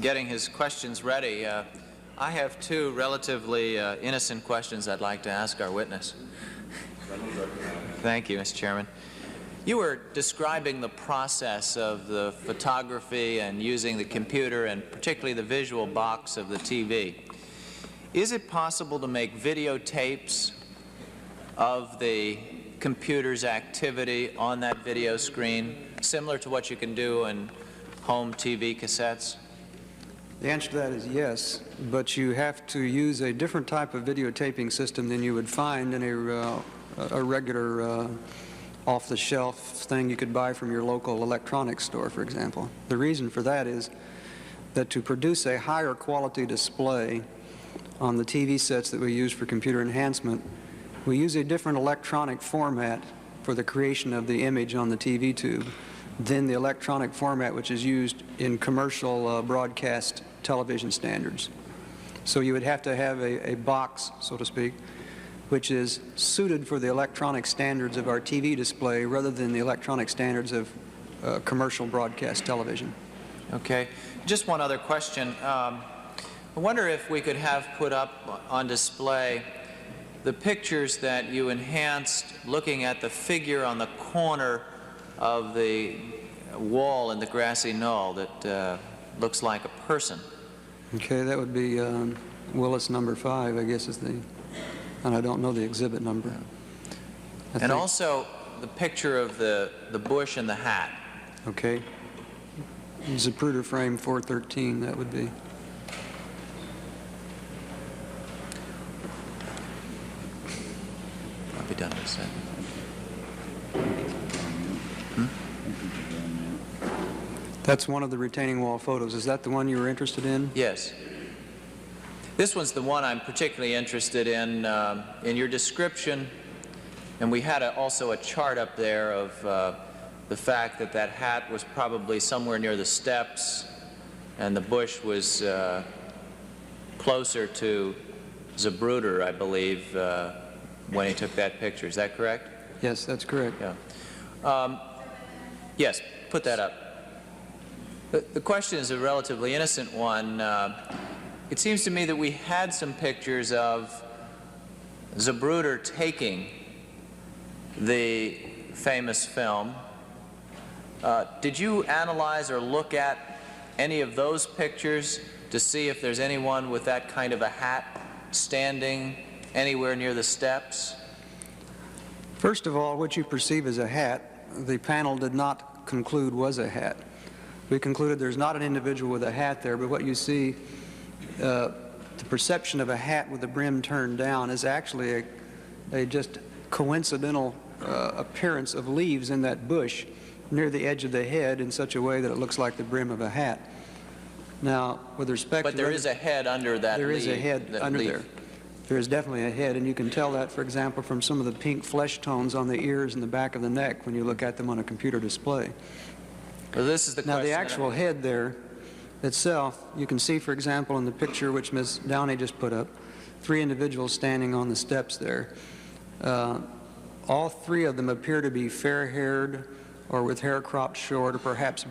getting his questions ready, I have two relatively innocent questions I'd like to ask our witness. Thank you, Mr. Chairman. You were describing the process of the photography and using the computer and particularly the visual box of the TV. Is it possible to make videotapes of the computer's activity on that video screen, similar to what you can do in home TV cassettes? The answer to that is yes, but you have to use a different type of videotaping system than you would find in a regular off-the-shelf thing you could buy from your local electronics store, for example. The reason for that is that to produce a higher quality display on the TV sets that we use for computer enhancement, we use a different electronic format for the creation of the image on the TV tube than the electronic format which is used in commercial broadcast television standards. So you would have to have a box, so to speak, which is suited for the electronic standards of our TV display rather than the electronic standards of commercial broadcast television. Okay. Just one other question. I wonder if we could have put up on display the pictures that you enhanced looking at the figure on the corner of the wall in the grassy knoll that looks like a person. Okay, that would be Willis number 5, I guess is the, and I don't know the exhibit number. And also the picture of the bush and the hat. Okay. Zapruder frame 413, that would be. I'll be done in a second. That's one of the retaining wall photos. Is that the one you were interested in? Yes. This one's the one I'm particularly interested in your description, and we had also a chart up there of the fact that that hat was probably somewhere near the steps and the bush was closer to Zapruder, I believe, when he took that picture. Is that correct? Yes, that's correct. Yeah. Yes, put that up. The question is a relatively innocent one. It seems to me that we had some pictures of Zapruder taking the famous film. Did you analyze or look at any of those pictures to see if there's anyone with that kind of a hat standing anywhere near the steps? First of all, what you perceive as a hat, the panel did not conclude was a hat. We concluded there's not an individual with a hat there, but what you see, the perception of a hat with the brim turned down is actually a just coincidental appearance of leaves in that bush near the edge of the head in such a way that it looks like the brim of a hat. Now, with respect to... But there is a head under that leaf. There is a head under there. There is definitely a head, and you can tell that, for example, from some of the pink flesh tones on the ears and the back of the neck when you look at them on a computer display. Well, this is the question. Now, the actual head there itself, you can see, for example, in the picture which Ms. Downey just put up, 3 individuals standing on the steps there. All 3 of them appear to be fair-haired or with hair cropped short or perhaps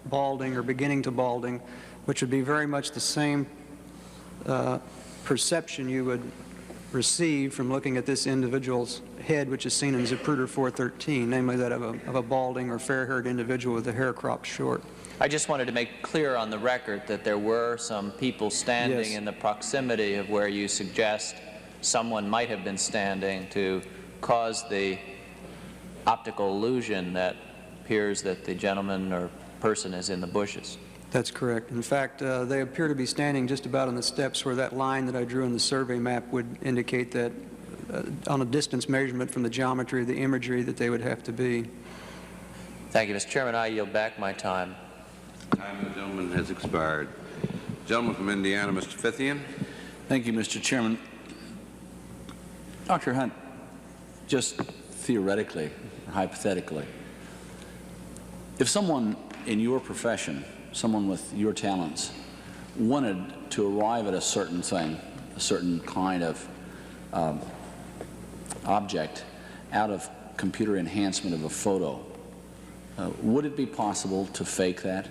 balding or beginning to balding, which would be very much the same perception you would receive from looking at this individual's head, which is seen in Zapruder 413, namely that of a balding or fair-haired individual with the hair cropped short. I just wanted to make clear on the record that there were some people standing Yes. in the proximity of where you suggest someone might have been standing to cause the optical illusion that appears that the gentleman or person is in the bushes. That's correct. In fact, they appear to be standing just about on the steps where that line that I drew in the survey map would indicate that on a distance measurement from the geometry of the imagery that they would have to be. Thank you, Mr. Chairman. I yield back my time. Time of the gentleman has expired. Gentleman from Indiana, Mr. Fithian. Thank you, Mr. Chairman. Dr. Hunt, just theoretically, hypothetically, if someone in your profession, someone with your talents, wanted to arrive at a certain thing, a certain kind of object out of computer enhancement of a photo, would it be possible to fake that?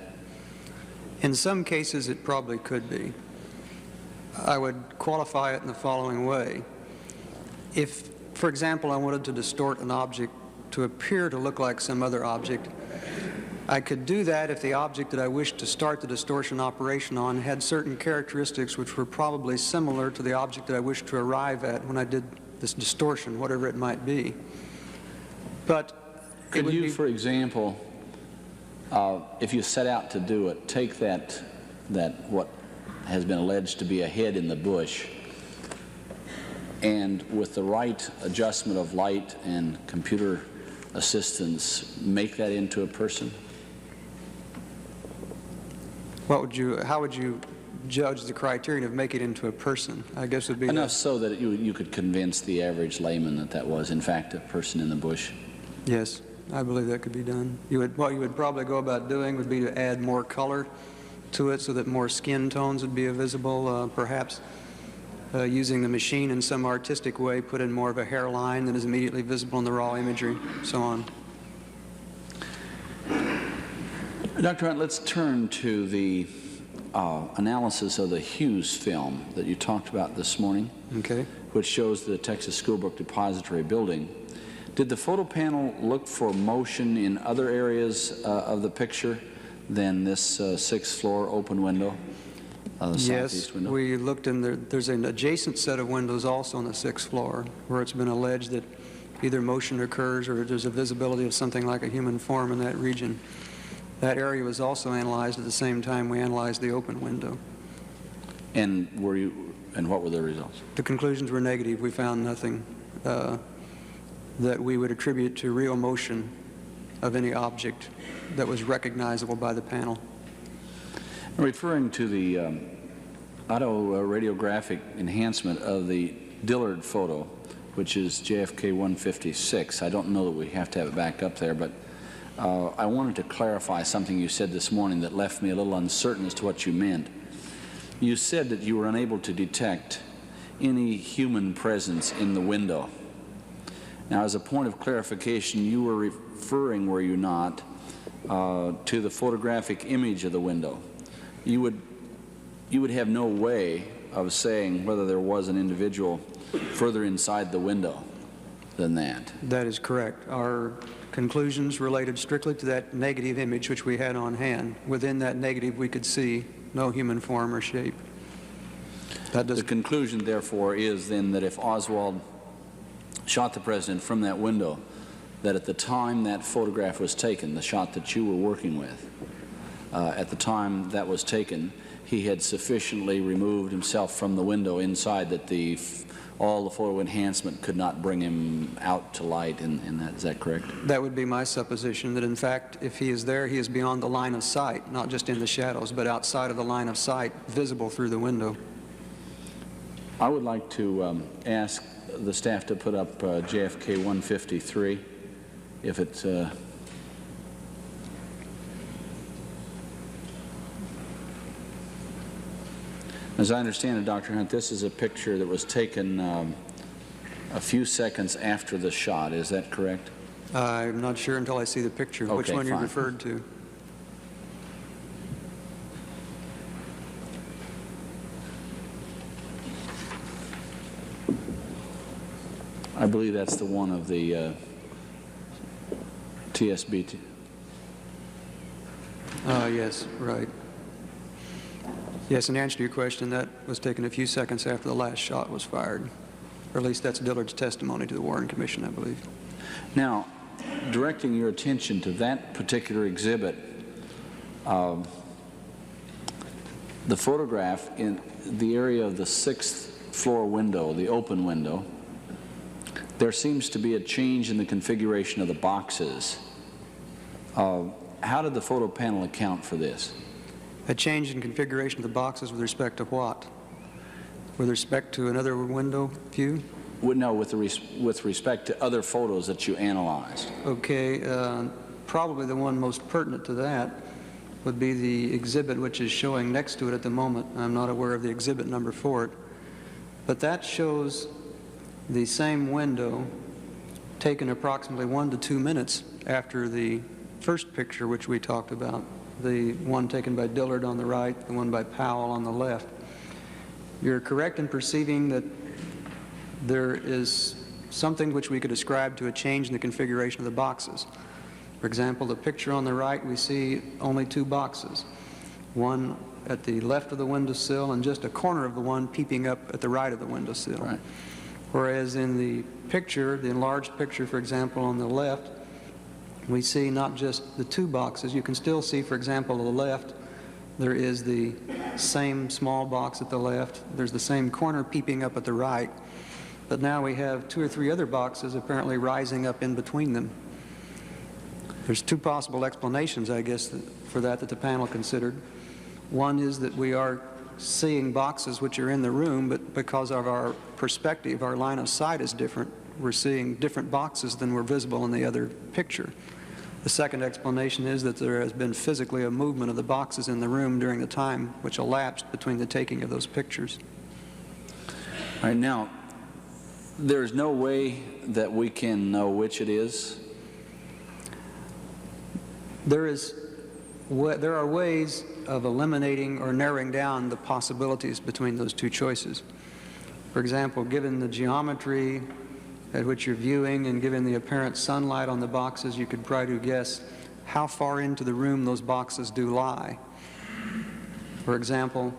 In some cases, it probably could be. I would qualify it in the following way. If, for example, I wanted to distort an object to appear to look like some other object, I could do that if the object that I wished to start the distortion operation on had certain characteristics which were probably similar to the object that I wished to arrive at when I did this distortion, whatever it might be. But it would Could you, be, for example, if you set out to do it, take that what has been alleged to be a head in the bush, and with the right adjustment of light and computer assistance, make that into a person? how would you judge the criterion of making it into a person? I guess would be Enough so that you could convince the average layman that that was, in fact, a person in the bush. Yes, I believe that could be done. What you would probably go about doing would be to add more color to it so that more skin tones would be visible, perhaps using the machine in some artistic way, put in more of a hairline that is immediately visible in the raw imagery, so on. Dr. Hunt, let's turn to the analysis of the Hughes film that you talked about this morning, Okay. which shows the Texas Schoolbook Depository building. Did the photo panel look for motion in other areas of the picture than this sixth floor open window, the Yes, southeast window? we looked in there. There's an adjacent set of windows also on the sixth floor where it's been alleged that either motion occurs or there's a visibility of something like a human form in that region. That area was also analyzed at the same time we analyzed the open window. And what were the results? The conclusions were negative. We found nothing that we would attribute to real motion of any object that was recognizable by the panel. Referring to the auto-radiographic enhancement of the Dillard photo, which is JFK 156, I don't know that we have to have it back up there, but I wanted to clarify something you said this morning that left me a little uncertain as to what you meant. You said that you were unable to detect any human presence in the window. Now, as a point of clarification, you were referring, were you not, to the photographic image of the window. You would have no way of saying whether there was an individual further inside the window than that. That is correct. Our conclusions related strictly to that negative image which we had on hand. Within that negative, we could see no human form or shape. The conclusion, therefore, is then that if Oswald shot the president from that window, that at the time that photograph was taken, the shot that you were working with, at the time that was taken, he had sufficiently removed himself from the window inside that all the photo enhancement could not bring him out to light in that. Is that correct? That would be my supposition, that in fact, if he is there, he is beyond the line of sight, not just in the shadows, but outside of the line of sight, visible through the window. I would like to ask the staff to put up JFK 153, if it's... As I understand it, Dr. Hunt, this is a picture that was taken a few seconds after the shot. Is that correct? I'm not sure until I see the picture. Okay, which one you fine. referred to? I believe that's the one of the TSB. Yes, right. Yes, in answer to your question, that was taken a few seconds after the last shot was fired. Or at least that's Dillard's testimony to the Warren Commission, I believe. Now, directing your attention to that particular exhibit, the photograph in the area of the sixth floor window, the open window, there seems to be a change in the configuration of the boxes. How did the photo panel account for this? A change in configuration of the boxes with respect to what? With respect to another window view? No, with respect to other photos that you analyzed. Okay, probably the one most pertinent to that would be the exhibit which is showing next to it at the moment. I'm not aware of the exhibit number for it. But that shows the same window taken approximately 1 to 2 minutes after the first picture which we talked about. the one taken by Dillard on the right, the one by Powell on the left. You're correct in perceiving that there is something which we could ascribe to a change in the configuration of the boxes. For example, the picture on the right, we see only two boxes, one at the left of the windowsill and just a corner of the one peeping up at the right of the windowsill. Right. Whereas in the picture, the enlarged picture, for example, on the left, we see not just the two boxes. You can still see, for example, on the left, there is the same small box at the left. There's the same corner peeping up at the right. But now we have two or three other boxes apparently rising up in between them. There's two possible explanations, I guess, for that the panel considered. One is that we are seeing boxes which are in the room, but because of our perspective, our line of sight is different. We're seeing different boxes than were visible in the other picture. The second explanation is that there has been physically a movement of the boxes in the room during the time which elapsed between the taking of those pictures. All right, now, there's no way that we can know which it is? There are ways of eliminating or narrowing down the possibilities between those two choices. For example, given the geometry at which you're viewing and given the apparent sunlight on the boxes, you could try to guess how far into the room those boxes do lie. For example,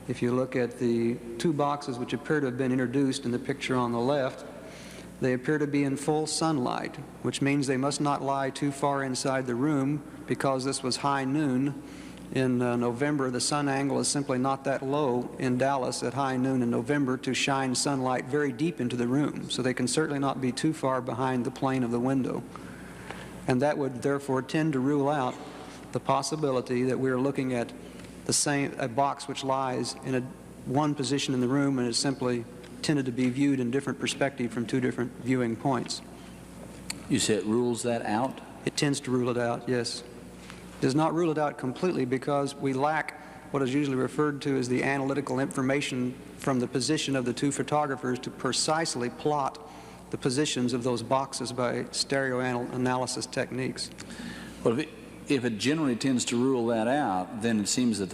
if you look at the two boxes which appear to have been introduced in the picture on the left, they appear to be in full sunlight, which means they must not lie too far inside the room because this was high noon. In November, the sun angle is simply not that low in Dallas at high noon in November to shine sunlight very deep into the room. So they can certainly not be too far behind the plane of the window. And that would therefore tend to rule out the possibility that we're looking at a box which lies in one position in the room and is simply tended to be viewed in different perspective from two different viewing points. You say it rules that out? It tends to rule it out, yes. It does not rule it out completely because we lack what is usually referred to as the analytical information from the position of the two photographers to precisely plot the positions of those boxes by stereo analysis techniques. Well, if it generally tends to rule that out, then it seems that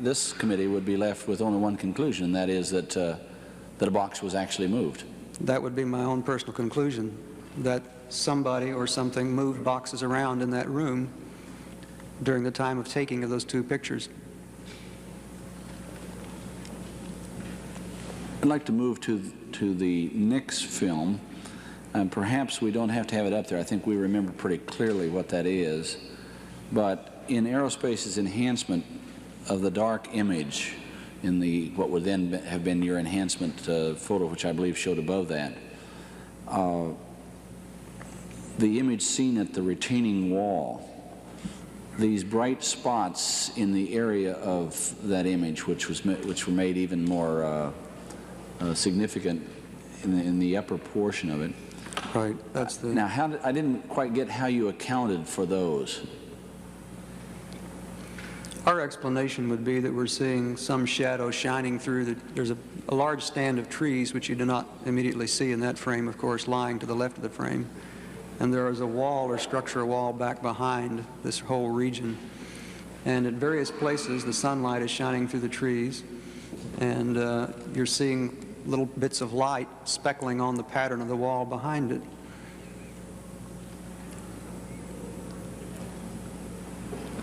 this committee would be left with only one conclusion, and that is that a box was actually moved. That would be my own personal conclusion, that somebody or something moved boxes around in that room during the time of taking of those two pictures. I'd like to move to the Nix film, and perhaps we don't have to have it up there. I think we remember pretty clearly what that is. But in Aerospace's enhancement of the dark image in what would then have been your enhancement photo, which I believe showed above that, the image seen at the retaining wall, these bright spots in the area of that image, which were made even more significant in the upper portion of it. Right, that's the... Now, I didn't quite get how you accounted for those. Our explanation would be that we're seeing some shadow shining through there's a large stand of trees, which you do not immediately see in that frame, of course, lying to the left of the frame. And there is a wall or structural wall back behind this whole region. And at various places, the sunlight is shining through the trees, and you're seeing little bits of light speckling on the pattern of the wall behind it.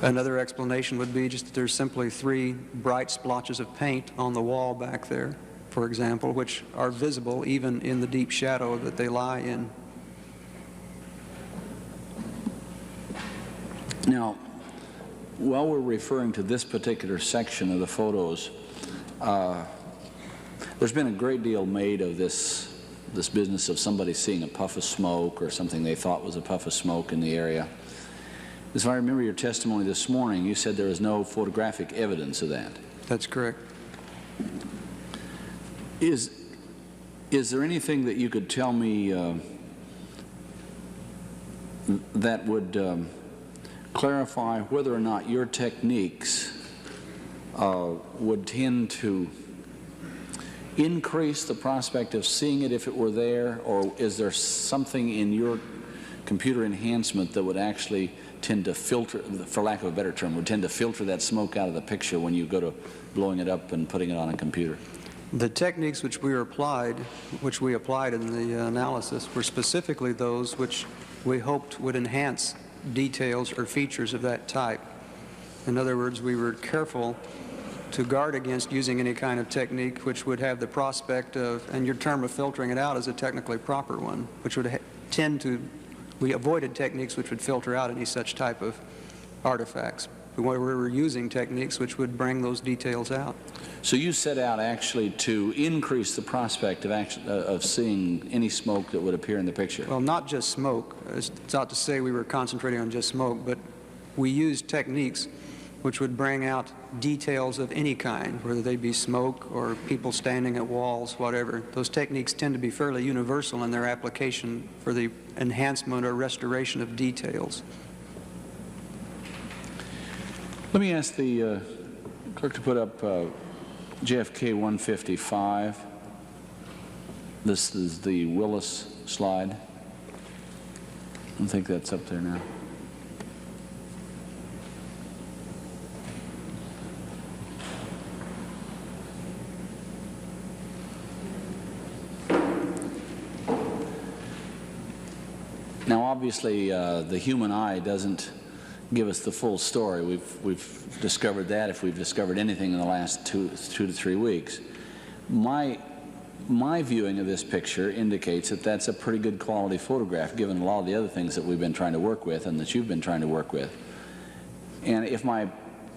Another explanation would be just that there's simply three bright splotches of paint on the wall back there, for example, which are visible even in the deep shadow that they lie in. Now, while we're referring to this particular section of the photos, there's been a great deal made of this business of somebody seeing a puff of smoke or something they thought was a puff of smoke in the area. As I remember your testimony this morning, you said there is no photographic evidence of that. That's correct. Is there anything that you could tell me that would clarify whether or not your techniques would tend to increase the prospect of seeing it if it were there, or is there something in your computer enhancement that would actually tend to filter, for lack of a better term, would tend to filter that smoke out of the picture when you go to blowing it up and putting it on a computer? The techniques which we applied in the analysis were specifically those which we hoped would enhance details or features of that type. In other words, we were careful to guard against using any kind of technique which would have the prospect of, and your term of filtering it out is a technically proper one, which would we avoided techniques which would filter out any such type of artifacts. We were using techniques which would bring those details out. So you set out actually to increase the prospect of seeing any smoke that would appear in the picture? Well, not just smoke. It's not to say we were concentrating on just smoke, but we used techniques which would bring out details of any kind, whether they be smoke or people standing at walls, whatever. Those techniques tend to be fairly universal in their application for the enhancement or restoration of details. Let me ask the clerk to put up JFK 155. This is the Willis slide. I don't think that's up there now. Now, obviously, the human eye doesn't give us the full story. We've discovered that, if we've discovered anything in the last two to 3 weeks. My viewing of this picture indicates that that's a pretty good quality photograph, given a lot of the other things that we've been trying to work with and that you've been trying to work with. And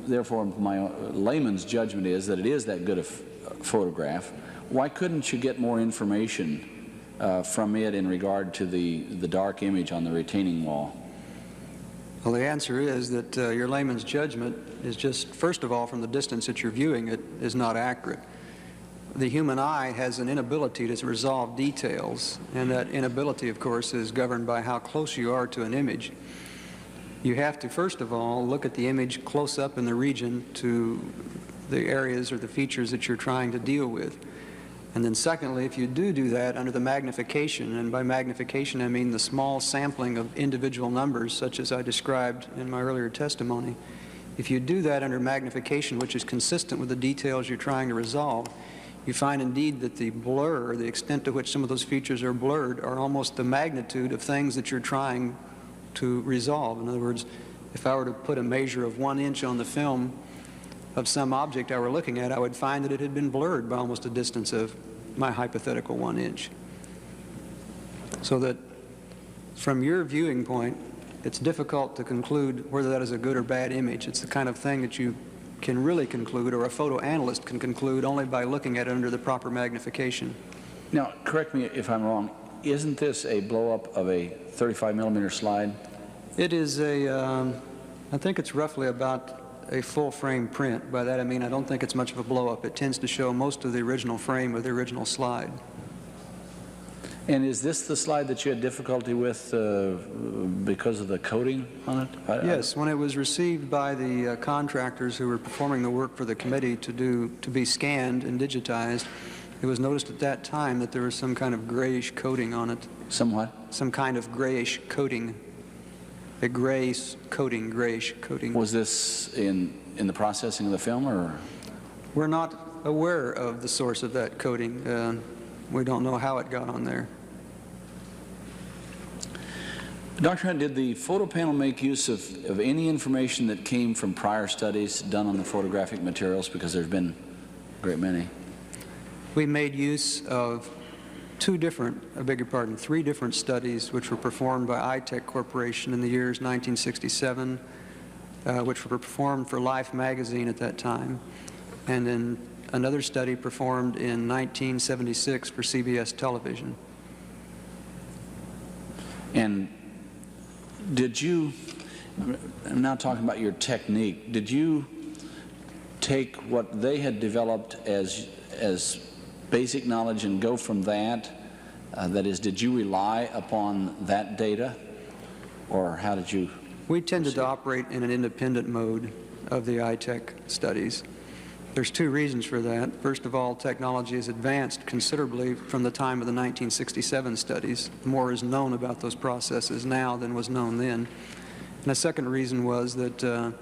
therefore, my layman's judgment is that it is that good a photograph. Why couldn't you get more information from it in regard to the dark image on the retaining wall? Well, the answer is that your layman's judgment is just, first of all, from the distance that you're viewing it, is not accurate. The human eye has an inability to resolve details, and that inability, of course, is governed by how close you are to an image. You have to, first of all, look at the image close up in the region to the areas or the features that you're trying to deal with. And then secondly, if you do that under the magnification, and by magnification I mean the small sampling of individual numbers, such as I described in my earlier testimony, if you do that under magnification, which is consistent with the details you're trying to resolve, you find indeed that the blur, or the extent to which some of those features are blurred, are almost the magnitude of things that you're trying to resolve. In other words, if I were to put a measure of 1 inch on the film of some object I were looking at, I would find that it had been blurred by almost a distance of my hypothetical 1 inch. So that from your viewing point, it's difficult to conclude whether that is a good or bad image. It's the kind of thing that you can really conclude, or a photo analyst can conclude, only by looking at it under the proper magnification. Now, correct me if I'm wrong, isn't this a blow-up of a 35mm slide? It is I think it's roughly about a full-frame print. By that I mean I don't think it's much of a blow-up. It tends to show most of the original frame of the original slide. And is this the slide that you had difficulty with because of the coating on it? Yes, when it was received by the contractors who were performing the work for the committee to be scanned and digitized, it was noticed at that time that there was some kind of grayish coating on it. Somewhat? Some kind of grayish coating. A grayish coating. Was this in the processing of the film, or? We're not aware of the source of that coating. We don't know how it got on there. Dr. Hunt, did the photo panel make use of any information that came from prior studies done on the photographic materials, because there's been a great many? We made use of three different studies which were performed by iTech Corporation in the years 1967, which were performed for Life magazine at that time, and then another study performed in 1976 for CBS television. And did you, I'm now talking about your technique, did you take what they had developed as basic knowledge and go from that? That is, did you rely upon that data, or how did you? We tended to operate in an independent mode of the iTech studies. There's two reasons for that. First of all, technology has advanced considerably from the time of the 1967 studies. More is known about those processes now than was known then. And the second reason was that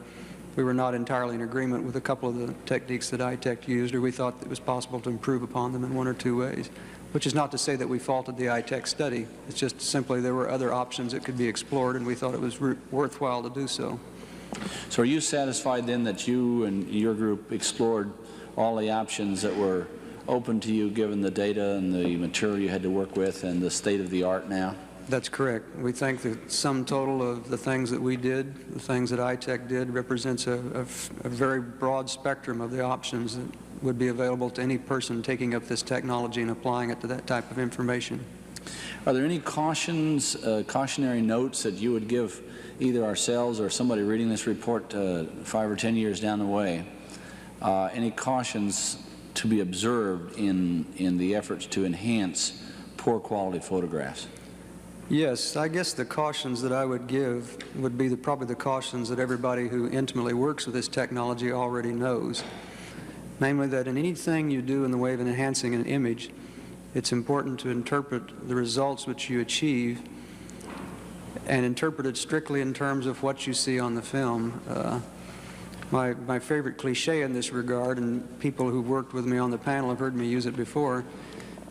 we were not entirely in agreement with a couple of the techniques that ITEC used, or we thought it was possible to improve upon them in one or two ways, which is not to say that we faulted the ITEC study. It's just simply there were other options that could be explored, and we thought it was worthwhile to do so. So are you satisfied then that you and your group explored all the options that were open to you given the data and the material you had to work with and the state of the art now? That's correct. We think the sum total of the things that we did, the things that ITEC did, represents a very broad spectrum of the options that would be available to any person taking up this technology and applying it to that type of information. Are there any cautionary notes that you would give either ourselves or somebody reading this report 5 or 10 years down the way? Any cautions to be observed in the efforts to enhance poor quality photographs? Yes, I guess the cautions that I would give would be probably the cautions that everybody who intimately works with this technology already knows. Namely, that in anything you do in the way of enhancing an image, it's important to interpret the results which you achieve and interpret it strictly in terms of what you see on the film. My favorite cliche in this regard, and people who worked with me on the panel have heard me use it before,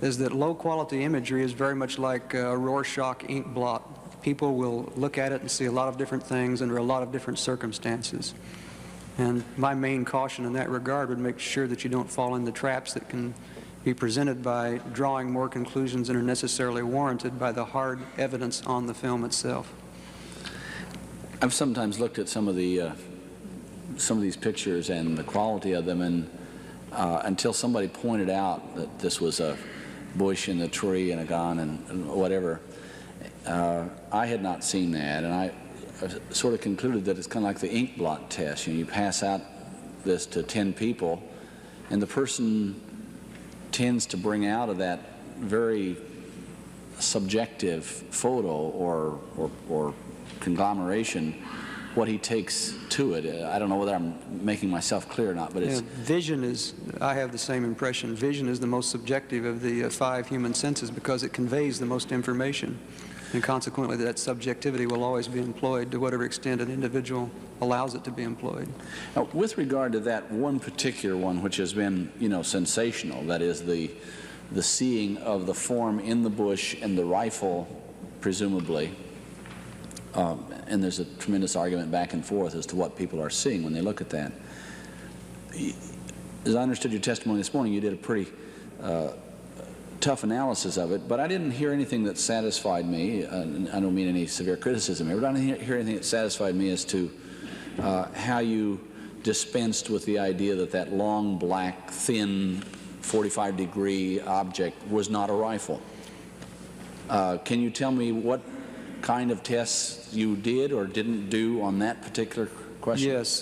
is that low-quality imagery is very much like a Rorschach ink blot. People will look at it and see a lot of different things under a lot of different circumstances. And my main caution in that regard would make sure that you don't fall in the traps that can be presented by drawing more conclusions than are necessarily warranted by the hard evidence on the film itself. I've sometimes looked at some of these pictures and the quality of them, and until somebody pointed out that this was a bush and a tree and a gun and whatever, I had not seen that, and I sort of concluded that it's kind of like the ink blot test. You pass out this to 10 people, and the person tends to bring out of that very subjective photo or conglomeration what he takes to it. I don't know whether I'm making myself clear or not, but it's... Vision is, I have the same impression, vision is the most subjective of the 5 human senses because it conveys the most information. And consequently, that subjectivity will always be employed to whatever extent an individual allows it to be employed. Now, with regard to that one particular one, which has been, sensational, that is the seeing of the form in the bush and the rifle, presumably, and there's a tremendous argument back and forth as to what people are seeing when they look at that. As I understood your testimony this morning, you did a pretty tough analysis of it, but I didn't hear anything that satisfied me. I don't mean any severe criticism here, but I didn't hear anything that satisfied me as to how you dispensed with the idea that that long, black, thin, 45-degree object was not a rifle. Can you tell me what kind of tests you did or didn't do on that particular question? Yes,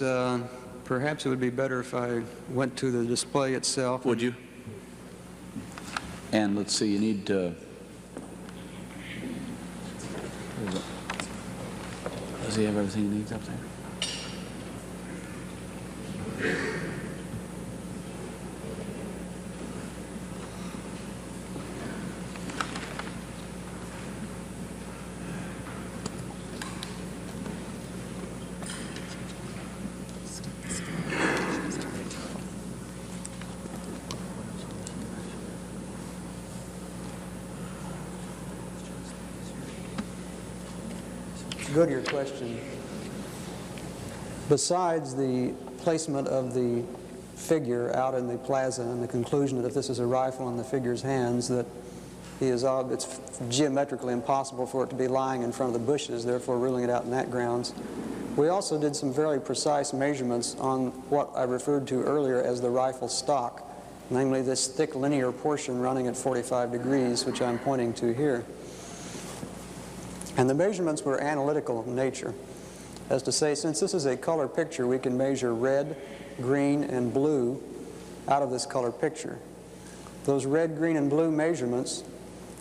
perhaps it would be better if I went to the display itself. Would you? And let's see, you need to... Does he have everything he needs up there? To go to your question, besides the placement of the figure out in the plaza and the conclusion that if this is a rifle in the figure's hands, that it's geometrically impossible for it to be lying in front of the bushes, therefore ruling it out in that grounds, we also did some very precise measurements on what I referred to earlier as the rifle stock, namely this thick linear portion running at 45 degrees, which I'm pointing to here. And the measurements were analytical in nature. As to say, since this is a color picture, we can measure red, green, and blue out of this color picture. Those red, green, and blue measurements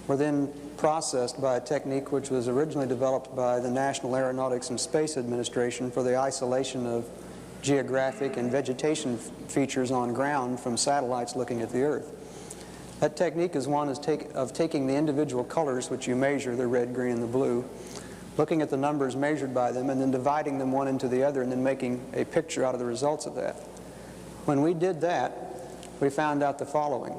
were then processed by a technique which was originally developed by the National Aeronautics and Space Administration for the isolation of geographic and vegetation features on ground from satellites looking at the Earth. That technique is one of taking the individual colors which you measure, the red, green, and the blue, looking at the numbers measured by them, and then dividing them one into the other, and then making a picture out of the results of that. When we did that, we found out the following,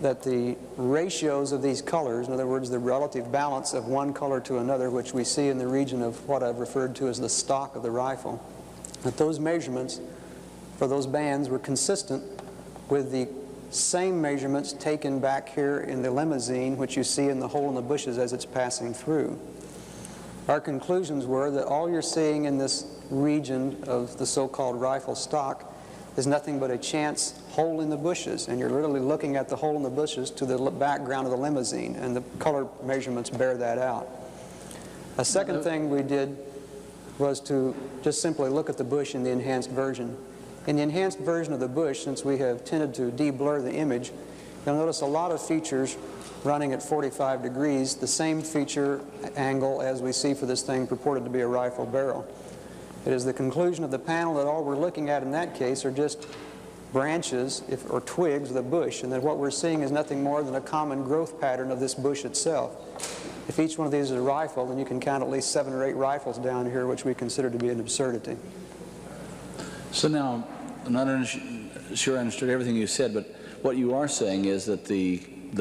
that the ratios of these colors, in other words, the relative balance of one color to another, which we see in the region of what I've referred to as the stock of the rifle, that those measurements for those bands were consistent with the same measurements taken back here in the limousine, which you see in the hole in the bushes as it's passing through. Our conclusions were that all you're seeing in this region of the so-called rifle stock is nothing but a chance hole in the bushes, and you're literally looking at the hole in the bushes to the background of the limousine, and the color measurements bear that out. A second thing we did was to just simply look at the bush in the enhanced version. In the enhanced version of the bush, since we have tended to de-blur the image, you'll notice a lot of features running at 45 degrees, the same feature angle as we see for this thing purported to be a rifle barrel. It is the conclusion of the panel that all we're looking at in that case are just branches or twigs of the bush, and that what we're seeing is nothing more than a common growth pattern of this bush itself. If each one of these is a rifle, then you can count at least 7 or 8 rifles down here, which we consider to be an absurdity. So now, I'm not sure I understood everything you said, but what you are saying is that the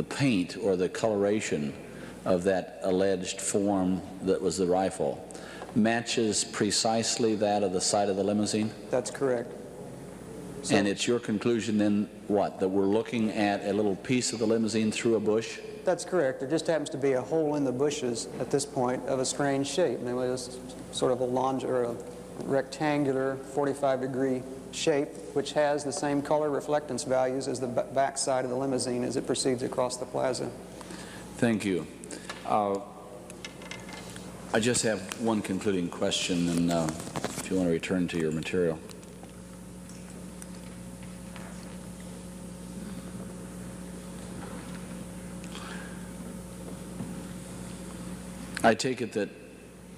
paint or the coloration of that alleged form that was the rifle matches precisely that of the side of the limousine? That's correct. So, and it's your conclusion then what, that we're looking at a little piece of the limousine through a bush? That's correct. There just happens to be a hole in the bushes at this point of a strange shape. And it was sort of a rectangular 45-degree shape, which has the same color reflectance values as the back side of the limousine as it proceeds across the plaza. Thank you. I just have one concluding question, and if you want to return to your material. I take it that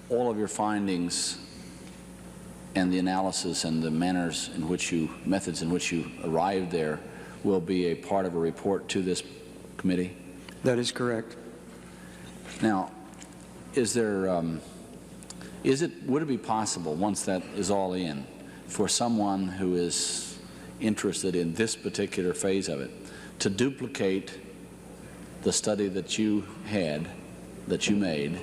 all of your findings and the analysis and the methods in which you arrived there will be a part of a report to this committee? That is correct. Now, would it be possible, once that is all in, for someone who is interested in this particular phase of it to duplicate the study that you made,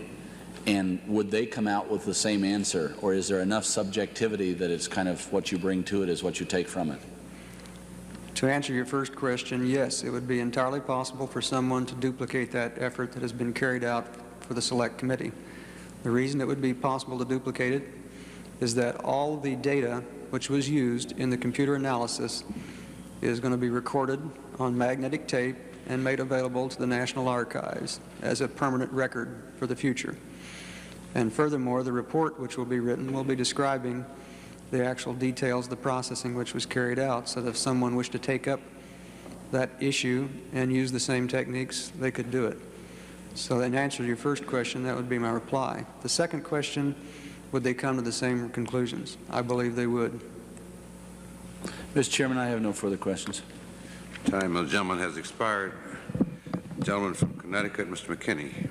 and would they come out with the same answer, or is there enough subjectivity that it's kind of what you bring to it is what you take from it? To answer your first question, yes, it would be entirely possible for someone to duplicate that effort that has been carried out for the Select Committee. The reason it would be possible to duplicate it is that all the data which was used in the computer analysis is going to be recorded on magnetic tape and made available to the National Archives as a permanent record for the future. And furthermore, the report which will be written will be describing the actual details of the processing which was carried out, so that if someone wished to take up that issue and use the same techniques, they could do it. So in answer to your first question, that would be my reply. The second question, would they come to the same conclusions? I believe they would. Mr. Chairman, I have no further questions. Time of the gentleman has expired. Gentleman from Connecticut, Mr. McKinney.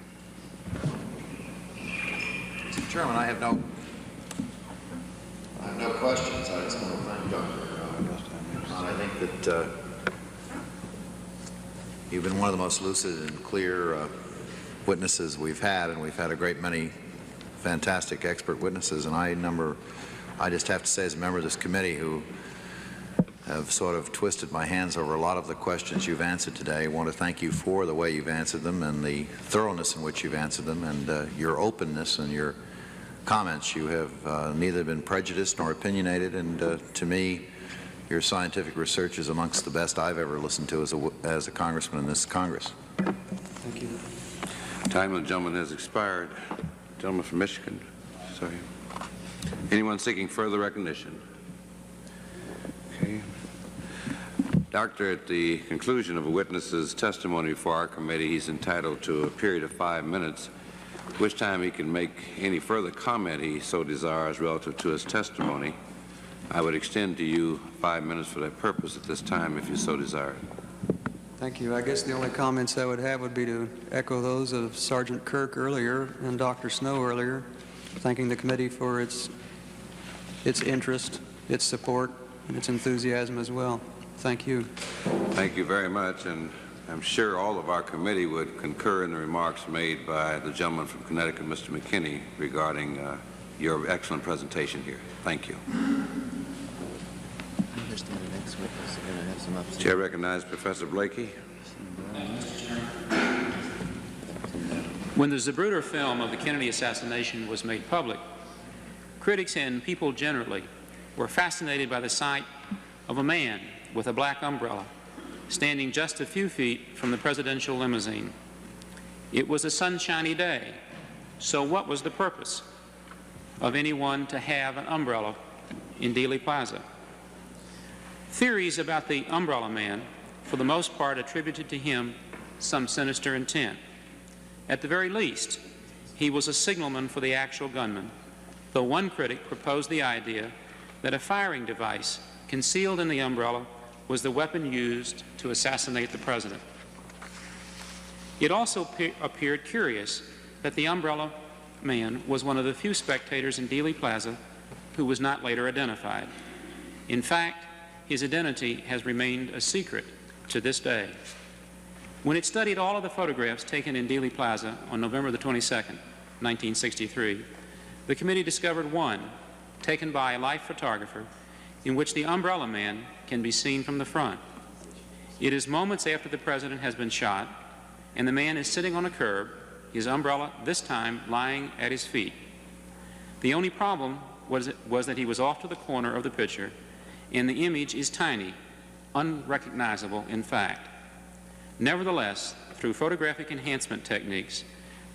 Mr. Chairman, I have no questions. I just want to thank Dr. I think that you've been one of the most lucid and clear witnesses we've had, and we've had a great many fantastic expert witnesses. And I just have to say, as a member of this committee who have sort of twisted my hands over a lot of the questions you've answered today, I want to thank you for the way you've answered them and the thoroughness in which you've answered them, and your openness and your comments. You have neither been prejudiced nor opinionated, and to me, your scientific research is amongst the best I've ever listened to as a congressman in this Congress. Thank you. Time of the gentleman has expired. Gentleman from Michigan. Sorry. Anyone seeking further recognition? Okay. Doctor, at the conclusion of a witness's testimony before our committee, he's entitled to a period of 5 minutes, which time he can make any further comment he so desires relative to his testimony. I would extend to you 5 minutes for that purpose at this time, if you so desire. Thank you. I guess the only comments I would have would be to echo those of Sergeant Kirk earlier and Dr. Snow earlier, thanking the committee for its interest, its support, and its enthusiasm as well. Thank you. Thank you very much, and I'm sure all of our committee would concur in the remarks made by the gentleman from Connecticut, Mr. McKinney, regarding your excellent presentation here. Thank you. Chair recognizes Professor Blakey. When the Zapruder film of the Kennedy assassination was made public, critics and people generally were fascinated by the sight of a man with a black umbrella standing just a few feet from the presidential limousine. It was a sunshiny day, so what was the purpose of anyone to have an umbrella in Dealey Plaza? Theories about the umbrella man, for the most part, attributed to him some sinister intent. At the very least, he was a signalman for the actual gunman, though one critic proposed the idea that a firing device concealed in the umbrella was the weapon used to assassinate the president. It also appeared curious that the umbrella man was one of the few spectators in Dealey Plaza who was not later identified. In fact, his identity has remained a secret to this day. When it studied all of the photographs taken in Dealey Plaza on November the 22nd, 1963, the committee discovered one taken by a life photographer in which the umbrella man can be seen from the front. It is moments after the president has been shot, and the man is sitting on a curb, his umbrella this time lying at his feet. The only problem was that he was off to the corner of the picture, and the image is tiny, unrecognizable in fact. Nevertheless, through photographic enhancement techniques,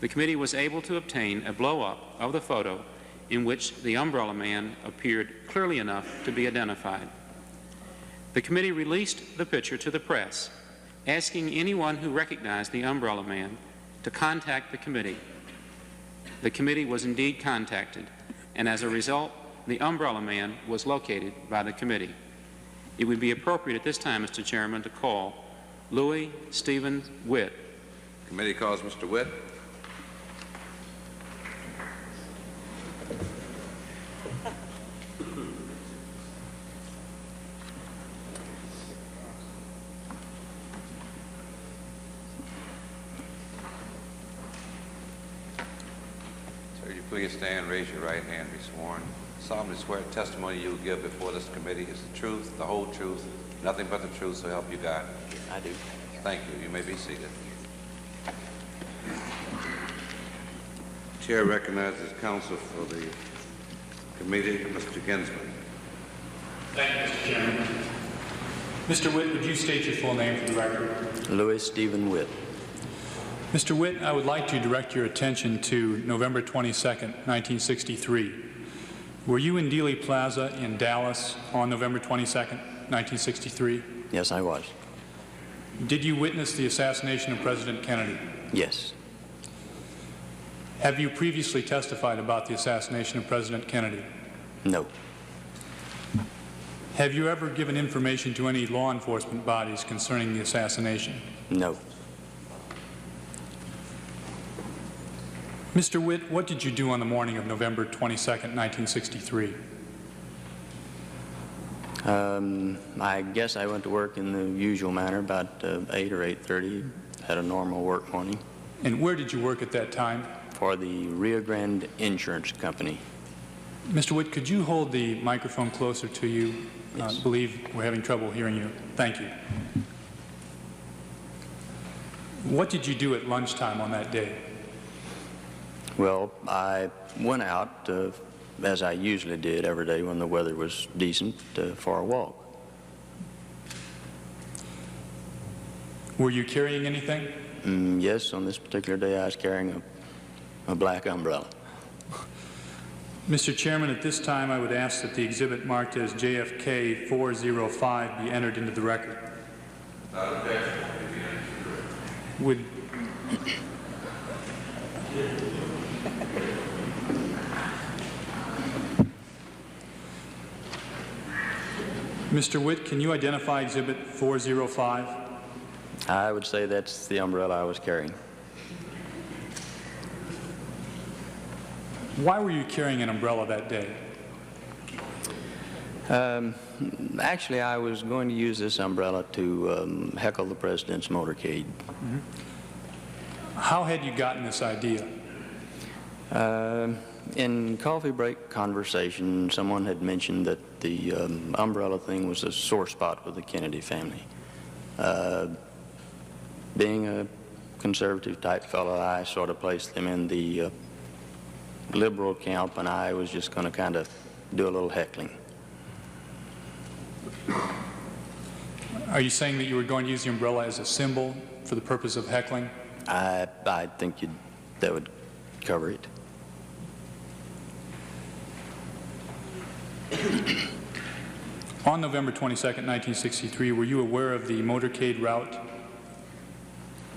the committee was able to obtain a blow-up of the photo in which the umbrella man appeared clearly enough to be identified. The committee released the picture to the press, asking anyone who recognized the umbrella man to contact the committee. The committee was indeed contacted, and as a result, the umbrella man was located by the committee. It would be appropriate at this time, Mr. Chairman, to call Louis Stephen Witt. Committee calls Mr. Witt. Sir, you please stand, raise your right hand, be sworn. Solemnly swear testimony you will give before this committee is the truth, the whole truth, nothing but the truth, so help you God. I do. Thank you. You may be seated. Chair recognizes counsel for the committee, Mr. Ginsman. Thank you, Mr. Chairman. Mr. Witt, would you state your full name for the record? Louis Stephen Witt. Mr. Witt, I would like to direct your attention to November 22nd, 1963. Were you in Dealey Plaza in Dallas on November 22nd, 1963? Yes, I was. Did you witness the assassination of President Kennedy? Yes. Have you previously testified about the assassination of President Kennedy? No. Have you ever given information to any law enforcement bodies concerning the assassination? No. Mr. Witt, what did you do on the morning of November 22nd, 1963? I guess I went to work in the usual manner, about 8 or 8:30, had a normal work morning. And where did you work at that time? For the Rio Grande Insurance Company. Mr. Witt, could you hold the microphone closer to you? Yes. I believe we're having trouble hearing you. Thank you. What did you do at lunchtime on that day? Well, I went out, as I usually did every day when the weather was decent, for a walk. Were you carrying anything? Yes, on this particular day I was carrying a black umbrella. Mr. Chairman, at this time I would ask that the exhibit marked as JFK 405 be entered into the record. Would Mr. Witt, can you identify exhibit 405? I would say that's the umbrella I was carrying. Why were you carrying an umbrella that day? Actually, I was going to use this umbrella to heckle the president's motorcade. How had you gotten this idea? In coffee break conversation, someone had mentioned that the umbrella thing was a sore spot with the Kennedy family. Being a conservative type fellow, I sort of placed them in the liberal camp, and I was just going to kind of do a little heckling. Are you saying that you were going to use the umbrella as a symbol for the purpose of heckling? I think that would cover it. On November 22nd, 1963, were you aware of the motorcade route?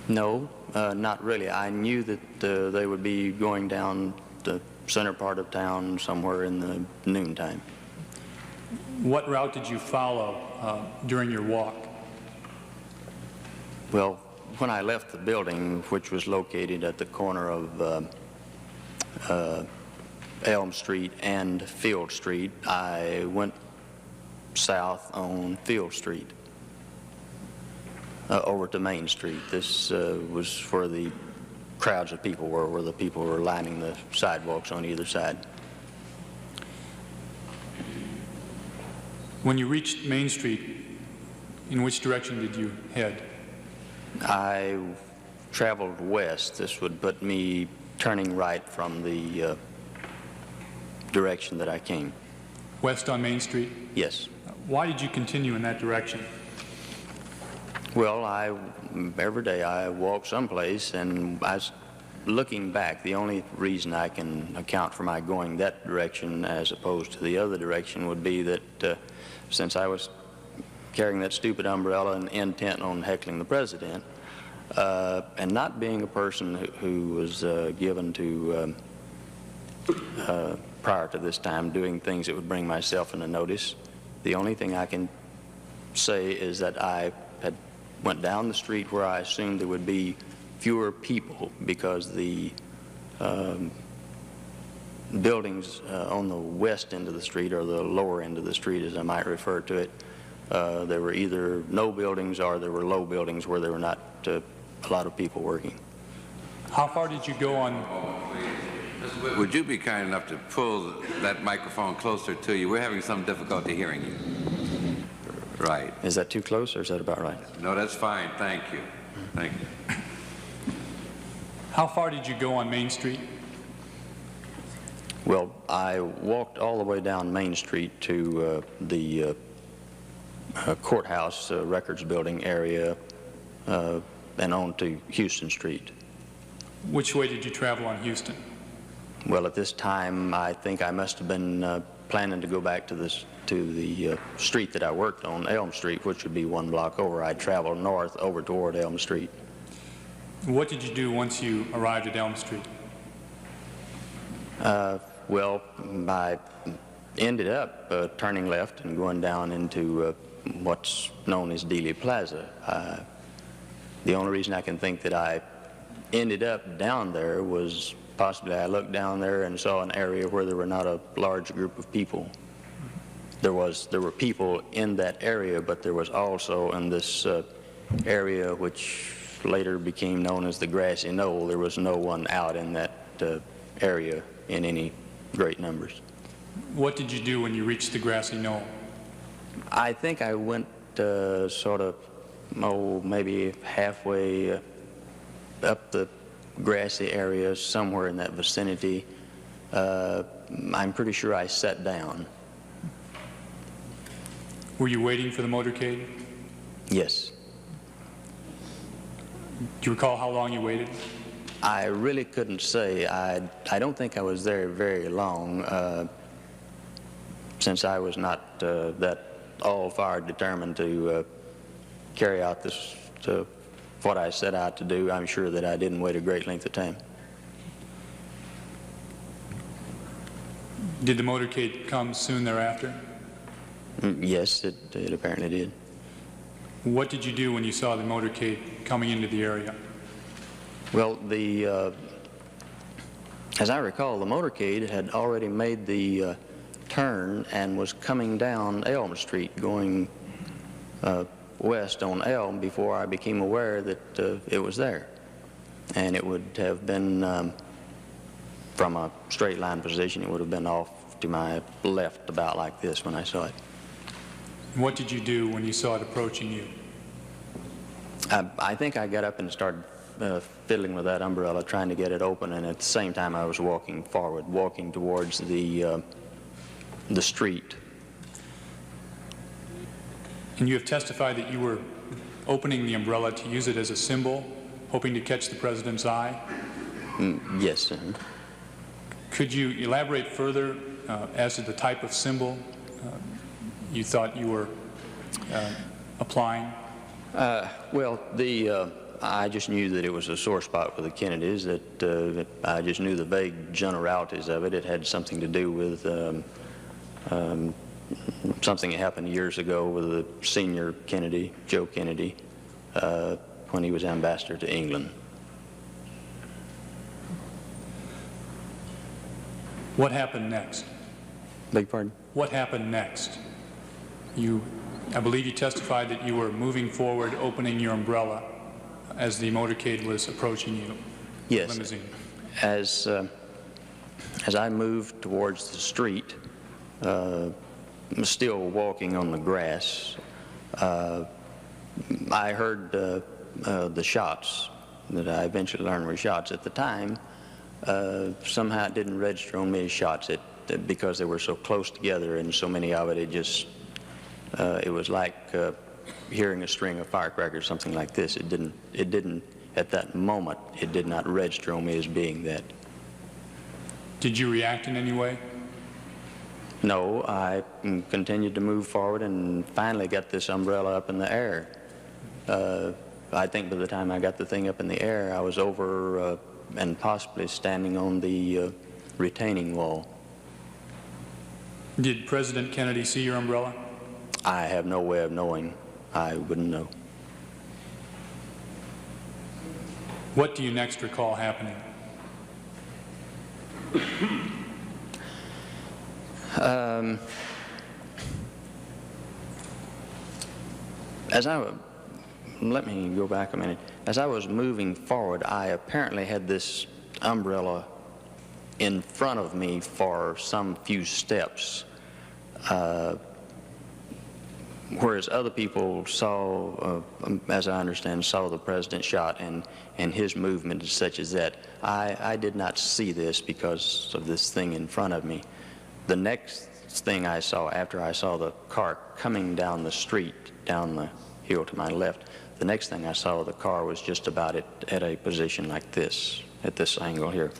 No, not really. I knew that they would be going down the center part of town somewhere in the noontime. What route did you follow during your walk? Well, when I left the building, which was located at the corner of Elm Street and Field Street, I went south on Field Street over to Main Street. This was where the crowds of people were, where the people were lining the sidewalks on either side. When you reached Main Street, in which direction did you head? I traveled west. This would put me turning right from the direction that I came. West on Main Street? Yes. Why did you continue in that direction? Well, every day I walk someplace, and looking back, the only reason I can account for my going that direction as opposed to the other direction would be that since I was carrying that stupid umbrella and intent on heckling the president, and not being a person who was given to, prior to this time, doing things that would bring myself into notice, the only thing I can say is that I had went down the street where I assumed there would be fewer people because the buildings on the west end of the street, or the lower end of the street as I might refer to it, there were either no buildings or there were low buildings where there were not a lot of people working. How far did you go on? Would you be kind enough to pull that microphone closer to you? We're having some difficulty hearing you. Right. Is that too close, or is that about right? No, that's fine. Thank you. Thank you. How far did you go on Main Street? Well, I walked all the way down Main Street to the courthouse records building area and on to Houston Street. Which way did you travel on Houston? Well, at this time, I think I must have been planning to go back to the street that I worked on, Elm Street, which would be one block over. I traveled north over toward Elm Street. What did you do once you arrived at Elm Street? Well, I ended up turning left and going down into what's known as Dealey Plaza. The only reason I can think that I ended up down there was possibly I looked down there and saw an area where there were not a large group of people. There were people in that area, but there was also in this area, which later became known as the Grassy Knoll, there was no one out in that area in any great numbers. What did you do when you reached the Grassy Knoll? I think I went sort of, maybe halfway up the grassy area, somewhere in that vicinity. I'm pretty sure I sat down. Were you waiting for the motorcade? Yes. Do you recall how long you waited? I really couldn't say. I don't think I was there very long, since I was not that all-fired determined to carry out what I set out to do. I'm sure that I didn't wait a great length of time. Did the motorcade come soon thereafter? Yes, it apparently did. What did you do when you saw the motorcade coming into the area? Well, as I recall, the motorcade had already made the turn and was coming down Elm Street, going west on Elm, before I became aware that it was there. And it would have been, from a straight line position, it would have been off to my left about like this when I saw it. What did you do when you saw it approaching you? I think I got up and started fiddling with that umbrella, trying to get it open, and at the same time I was walking forward, walking towards the street. And you have testified that you were opening the umbrella to use it as a symbol, hoping to catch the president's eye? Yes, sir. Could you elaborate further as to the type of symbol you thought you were applying? Well, I just knew that it was a sore spot for the Kennedys, that I just knew the vague generalities of it. It had something to do with something that happened years ago with the senior Kennedy, Joe Kennedy, when he was ambassador to England. What happened next? Beg your pardon? What happened next? I believe you testified that you were moving forward, opening your umbrella as the motorcade was approaching you. Yes. Limousine. As I moved towards the street, still walking on the grass, I heard the shots that I eventually learned were shots. At the time, somehow it didn't register on me as shots because they were so close together, and so many of it, it was like hearing a string of firecrackers, something like this. It didn't, at that moment, it did not register on me as being that. Did you react in any way? No, I continued to move forward and finally got this umbrella up in the air. I think by the time I got the thing up in the air, I was over and possibly standing on the retaining wall. Did President Kennedy see your umbrella? I have no way of knowing. I wouldn't know. What do you next recall happening? Let me go back a minute. As I was moving forward, I apparently had this umbrella in front of me for some few steps, whereas other people saw, as I understand, saw the president shot and his movement such as that. I did not see this because of this thing in front of me. The next thing I saw after I saw the car coming down the street, down the hill to my left, the next thing I saw, the car was just about at a position like this, at this angle here.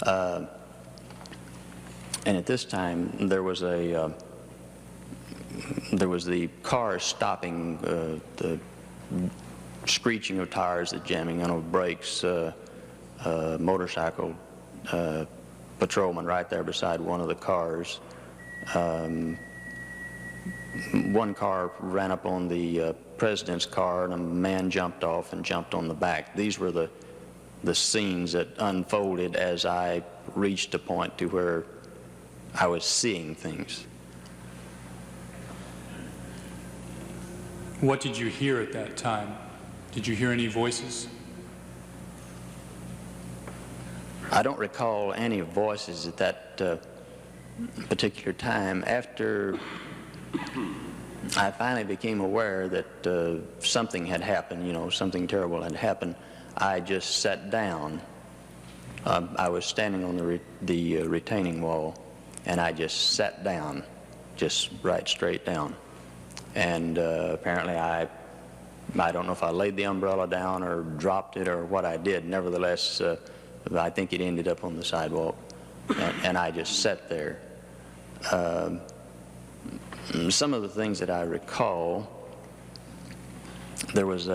And at this time, there was the car stopping, the screeching of tires, the jamming on of brakes, motorcycle patrolman right there beside one of the cars. One car ran up on the president's car, and a man jumped off and jumped on the back. These were the scenes that unfolded as I reached a point to where I was seeing things. What did you hear at that time? Did you hear any voices? I don't recall any voices at that particular time. After I finally became aware that something had happened, something terrible had happened, I just sat down. I was standing on the retaining wall, and I just sat down, just right straight down. And apparently I don't know if I laid the umbrella down or dropped it or what I did. Nevertheless, I think it ended up on the sidewalk, and I just sat there. Some of the things that I recall, there was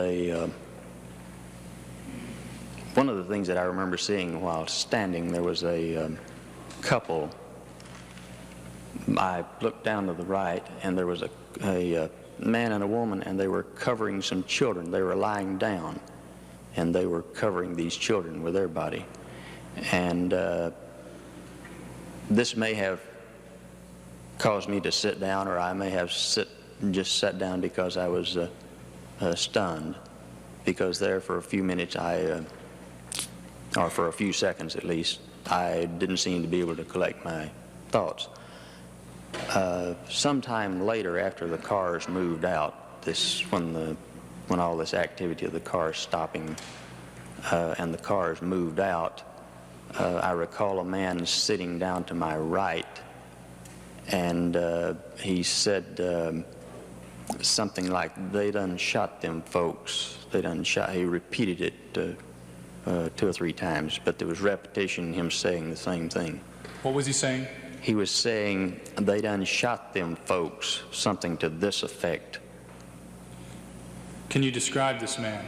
one of the things that I remember seeing while standing, there was a couple I looked down to the right, and there was a man and a woman, and they were covering some children. They were lying down, and they were covering these children with their body. And this may have caused me to sit down, or I may have just sat down because I was stunned, because there for a few minutes or for a few seconds at least, I didn't seem to be able to collect my thoughts. Sometime later, after the cars moved out, when all this activity of the cars stopping and the cars moved out, I recall a man sitting down to my right, and he said something like, "They done shot them folks. They done shot." He repeated it 2 or 3 times, but there was repetition, him saying the same thing. What was he saying? He was saying, "They done shot them folks," something to this effect. Can you describe this man?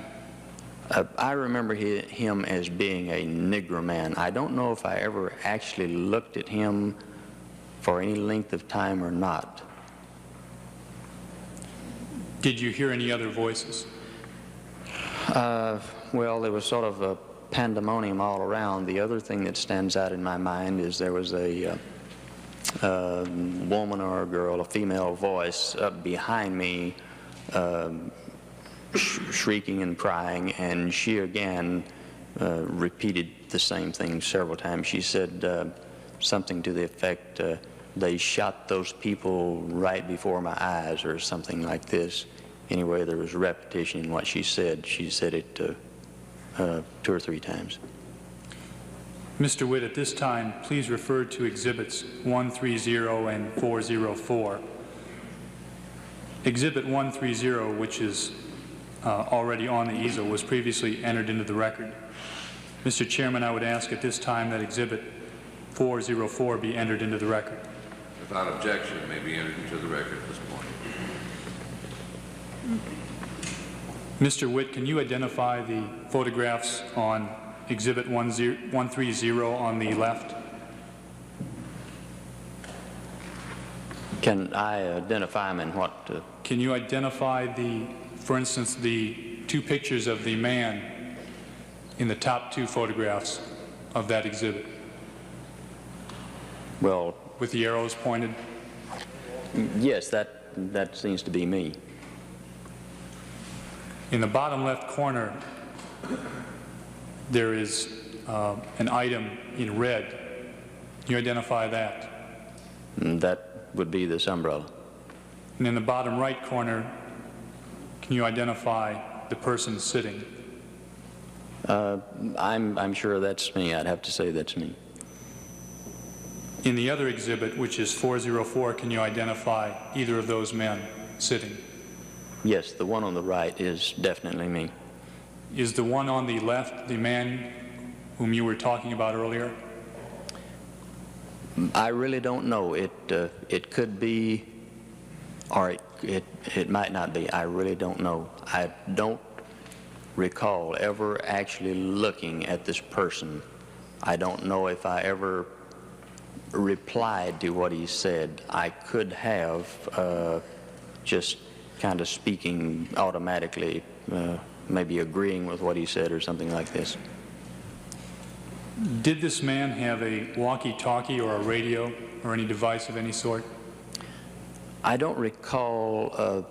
I remember him as being a Negro man. I don't know if I ever actually looked at him for any length of time or not. Did you hear any other voices? Well, there was sort of a pandemonium all around. The other thing that stands out in my mind is there was a woman or a girl, a female voice up behind me, shrieking and crying, and she again repeated the same thing several times. She said something to the effect, "They shot those people right before my eyes," or something like this. Anyway, there was repetition in what she said. She said it 2 or 3 times. Mr. Witt, at this time, please refer to Exhibits 130 and 404. Exhibit 130, which is already on the easel, was previously entered into the record. Mr. Chairman, I would ask at this time that Exhibit 404 be entered into the record. Without objection, it may be entered into the record at this point. Mr. Witt, can you identify the photographs on Exhibit 130 on the left? Can I identify him in what? Can you identify for instance, the 2 pictures of the man in the top 2 photographs of that exhibit? Well, with the arrows pointed? Yes, that seems to be me. In the bottom left corner, there is an item in red. Can you identify that? That would be this umbrella. And in the bottom right corner, can you identify the person sitting? I'm sure that's me. I'd have to say that's me. In the other exhibit, which is 404, can you identify either of those men sitting? Yes, the one on the right is definitely me. Is the one on the left the man whom you were talking about earlier? I really don't know. It could be, or it might not be. I really don't know. I don't recall ever actually looking at this person. I don't know if I ever replied to what he said. I could have just kind of speaking automatically, maybe agreeing with what he said or something like this. Did this man have a walkie-talkie or a radio or any device of any sort? I don't recall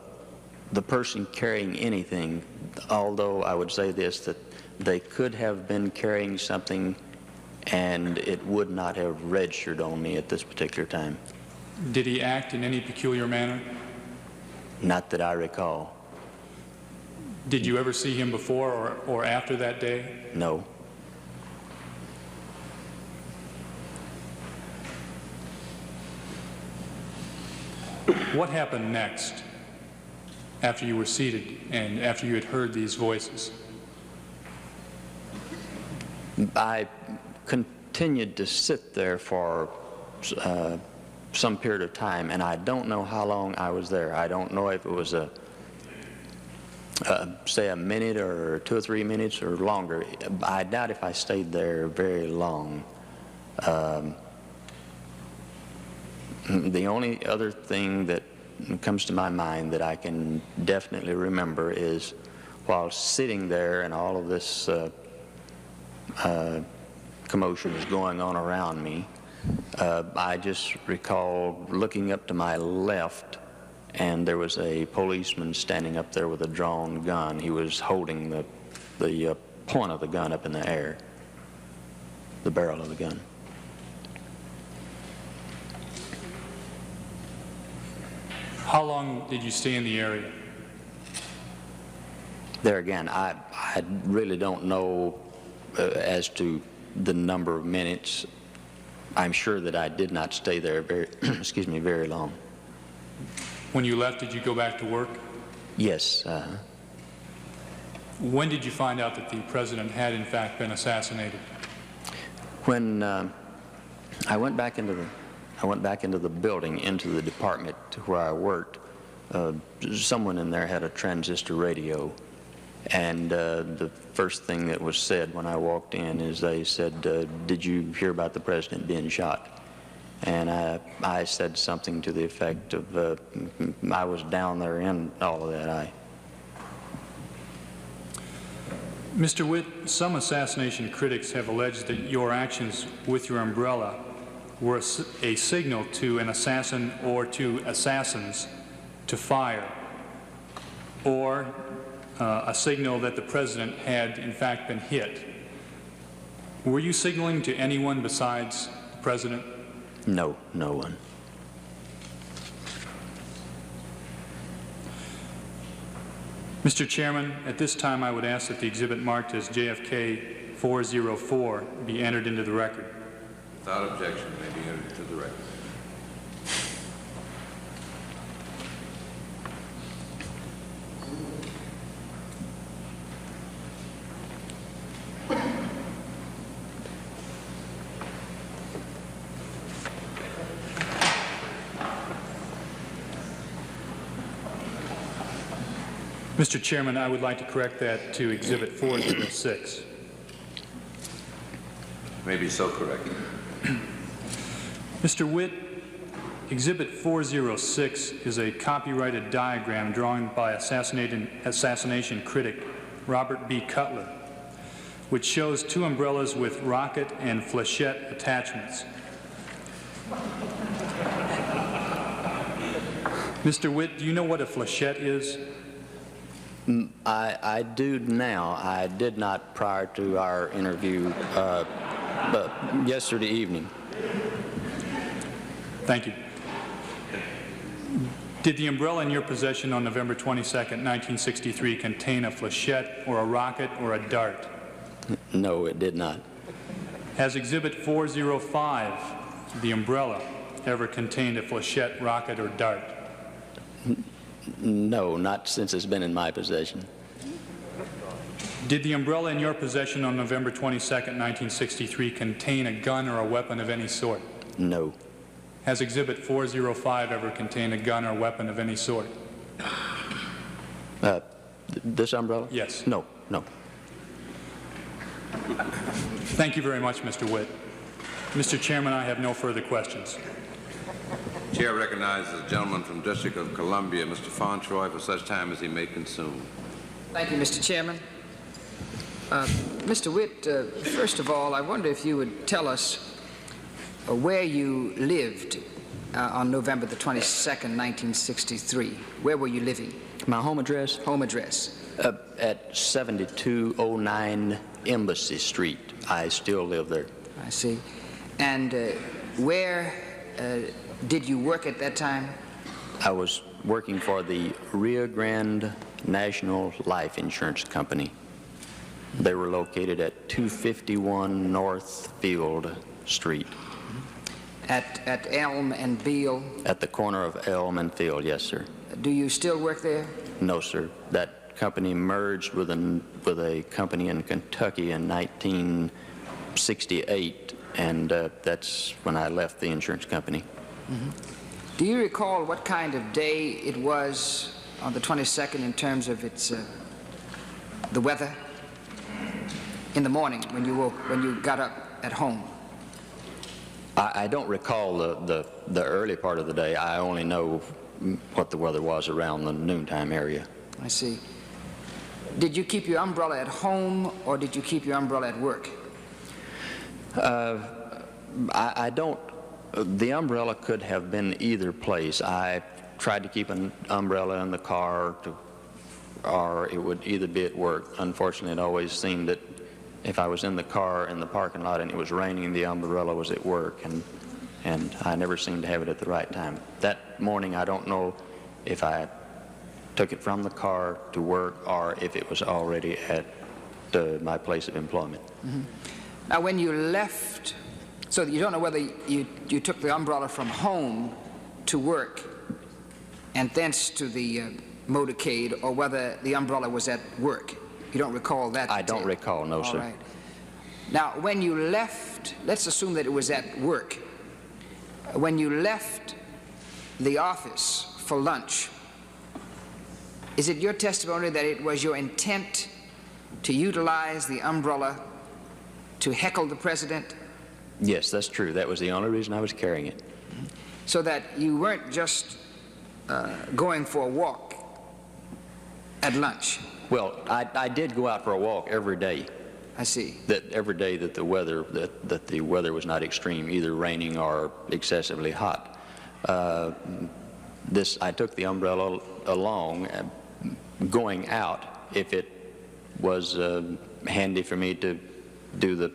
the person carrying anything, although I would say this, that they could have been carrying something and it would not have registered on me at this particular time. Did he act in any peculiar manner? Not that I recall. Did you ever see him before or after that day? No. What happened next after you were seated and after you had heard these voices? I continued to sit there for some period of time, and I don't know how long I was there. I don't know if it was say a minute or 2 or 3 minutes or longer. I doubt if I stayed there very long. The only other thing that comes to my mind that I can definitely remember is while sitting there and all of this commotion is going on around me, I just recall looking up to my left, and there was a policeman standing up there with a drawn gun. He was holding the point of the gun up in the air, the barrel of the gun. How long did you stay in the area? There again, I really don't know as to the number of minutes. I'm sure that I did not stay there very, very long. When you left, did you go back to work? Yes. When did you find out that the president had in fact been assassinated? When I went back into the building, into the department where I worked, someone in there had a transistor radio, and the first thing that was said when I walked in is they said, "Did you hear about the president being shot?" And I said something to the effect of, I was down there in all of that. Mr. Witt, some assassination critics have alleged that your actions with your umbrella were a signal to an assassin or to assassins to fire, or a signal that the president had in fact been hit. Were you signaling to anyone besides the president? No, no one. Mr. Chairman, at this time I would ask that the exhibit marked as JFK 404 be entered into the record. Without objection, may be entered to the record. Mr. Chairman, I would like to correct that to exhibit 406. May be so corrected. Mr. Witt, exhibit 406 is a copyrighted diagram drawn by assassination critic Robert B. Cutler, which shows two umbrellas with rocket and flechette attachments. Mr. Witt, do you know what a flechette is? I do now. I did not prior to our interview yesterday evening. Thank you. Did the umbrella in your possession on November 22nd, 1963 contain a flechette or a rocket or a dart? No, it did not. Has exhibit 405, the umbrella, ever contained a flechette, rocket, or dart? No, not since it's been in my possession. Did the umbrella in your possession on November 22nd, 1963 contain a gun or a weapon of any sort? No. Has exhibit 405 ever contained a gun or weapon of any sort? This umbrella? Yes. No, no. Thank you very much, Mr. Witt. Mr. Chairman, I have no further questions. Chair recognizes the gentleman from District of Columbia, Mr. Fauntroy, for such time as he may consume. Thank you, Mr. Chairman. Mr. Witt, first of all, I wonder if you would tell us where you lived on November the 22nd, 1963. Where were you living? My home address? Home address. At 7209 Embassy Street. I still live there. I see. And where did you work at that time? I was working for the Rio Grande National Life Insurance Company. They were located at 251 North Field Street. At Elm and Beale? At the corner of Elm and Field, yes, sir. Do you still work there? No, sir. That company merged with a company in Kentucky in 1968, and that's when I left the insurance company. Mm-hmm. Do you recall what kind of day it was on the 22nd in terms of its the weather in the morning when you got up at home? I don't recall the early part of the day. I only know what the weather was around the noontime area. I see. Did you keep your umbrella at home, or did you keep your umbrella at work? I don't. The umbrella could have been either place. I tried to keep an umbrella in the car, or it would either be at work. Unfortunately, it always seemed that if I was in the car in the parking lot and it was raining, the umbrella was at work, and I never seemed to have it at the right time. That morning, I don't know if I took it from the car to work or if it was already at my place of employment. Mm-hmm. Now, when you left, so you don't know whether you took the umbrella from home to work and thence to the motorcade, or whether the umbrella was at work. You don't recall that? I don't recall, no, sir. All right. Now, when you left, let's assume that it was at work. When you left the office for lunch, is it your testimony that it was your intent to utilize the umbrella to heckle the president? Yes, that's true. That was the only reason I was carrying it. So that you weren't just going for a walk at lunch? Well, I did go out for a walk every day. I see. That every day that the weather was not extreme, either raining or excessively hot. I took the umbrella along, going out if it was handy for me to do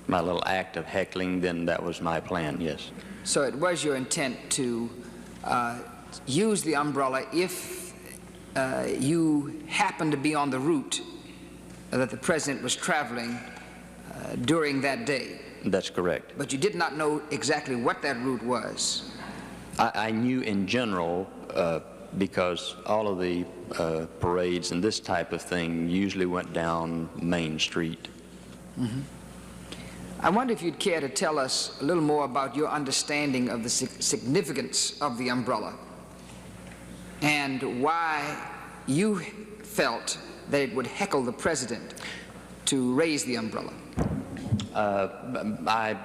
my little act of heckling. Then that was my plan. Yes. So it was your intent to use the umbrella if you happened to be on the route that the president was traveling during that day. That's correct. But you did not know exactly what that route was. I knew in general because all of the parades and this type of thing usually went down Main Street. Mm-hmm. I wonder if you'd care to tell us a little more about your understanding of the significance of the umbrella and why you felt that it would heckle the president to raise the umbrella. I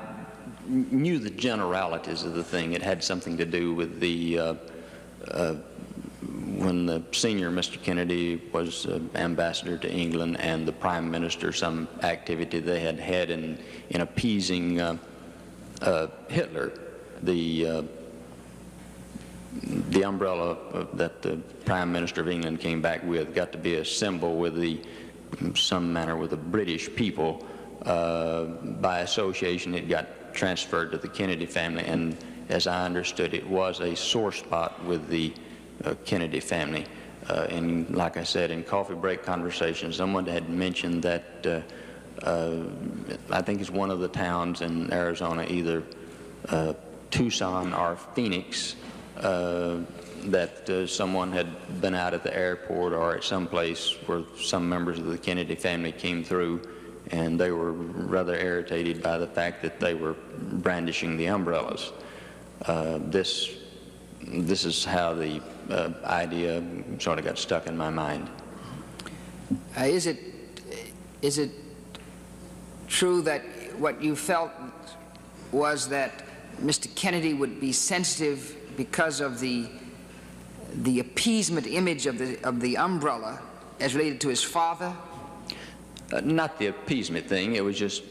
knew the generalities of the thing. It had something to do with when the senior Mr. Kennedy was ambassador to England and the prime minister, some activity they had in appeasing Hitler. The umbrella that the Prime Minister of England came back with got to be a symbol with some manner with the British people. By association, it got transferred to the Kennedy family, and as I understood, it was a sore spot with the Kennedy family. And like I said, in coffee break conversations, someone had mentioned that I think it's one of the towns in Arizona, either Tucson or Phoenix, that someone had been out at the airport or at some place where some members of the Kennedy family came through, and they were rather irritated by the fact that they were brandishing the umbrellas. This is how the idea sort of got stuck in my mind. Is it true that what you felt was that Mr. Kennedy would be sensitive because of the appeasement image of the umbrella as related to his father? Not the appeasement thing. It was just,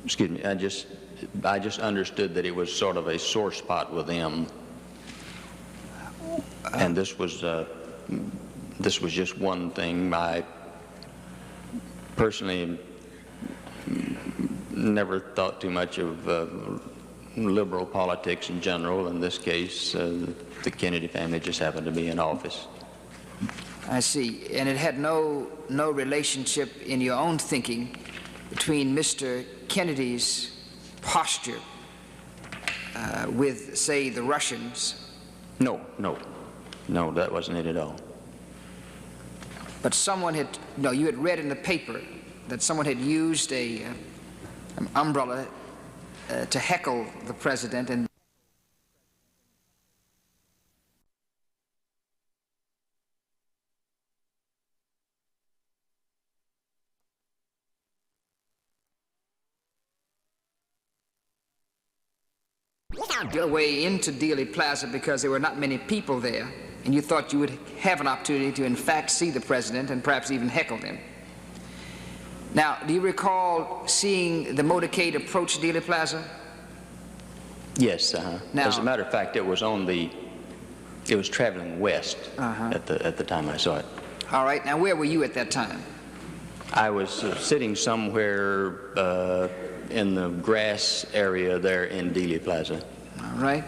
excuse me, I just understood that it was sort of a sore spot with them. And this was just one thing. I personally never thought too much of liberal politics in general. In this case, the Kennedy family just happened to be in office. I see. And it had no relationship in your own thinking between Mr. Kennedy's posture with, say, the Russians? No, that wasn't it at all. But someone you had read in the paper that someone had used an umbrella to heckle the president, and your way into Dealey Plaza because there were not many people there, and you thought you would have an opportunity to, in fact, see the president and perhaps even heckle him. Now, do you recall seeing the motorcade approach Dealey Plaza? Yes. Now, as a matter of fact, it was traveling west at the time I saw it. All right. Now, where were you at that time? I was sitting somewhere in the grass area there in Dealey Plaza. All right.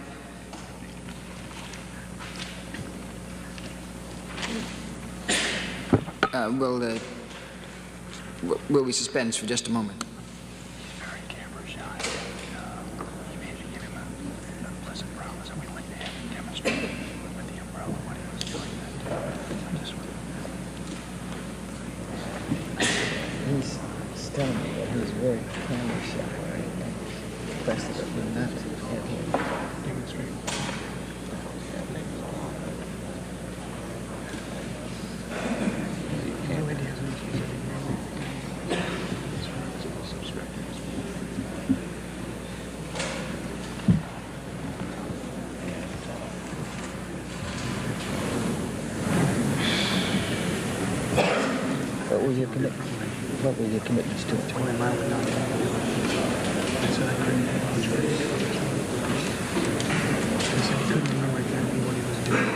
Will we suspend for just a moment? He's telling me that he was very camera shy, right? Pressed it up enough to have him demonstrate. What were your commitments to it? 20 miles an hour. I said I couldn't have his race. I said he couldn't remember exactly what he was doing.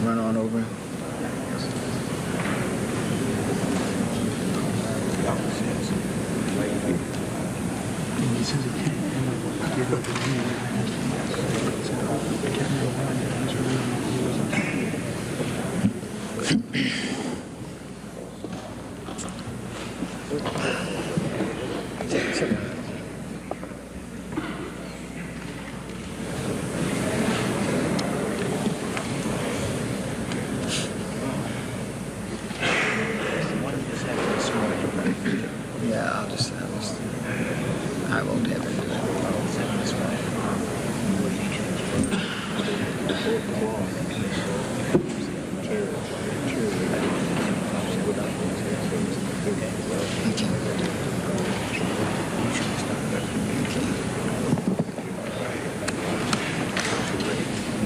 Run on over. He says he can't. I won't have him do it.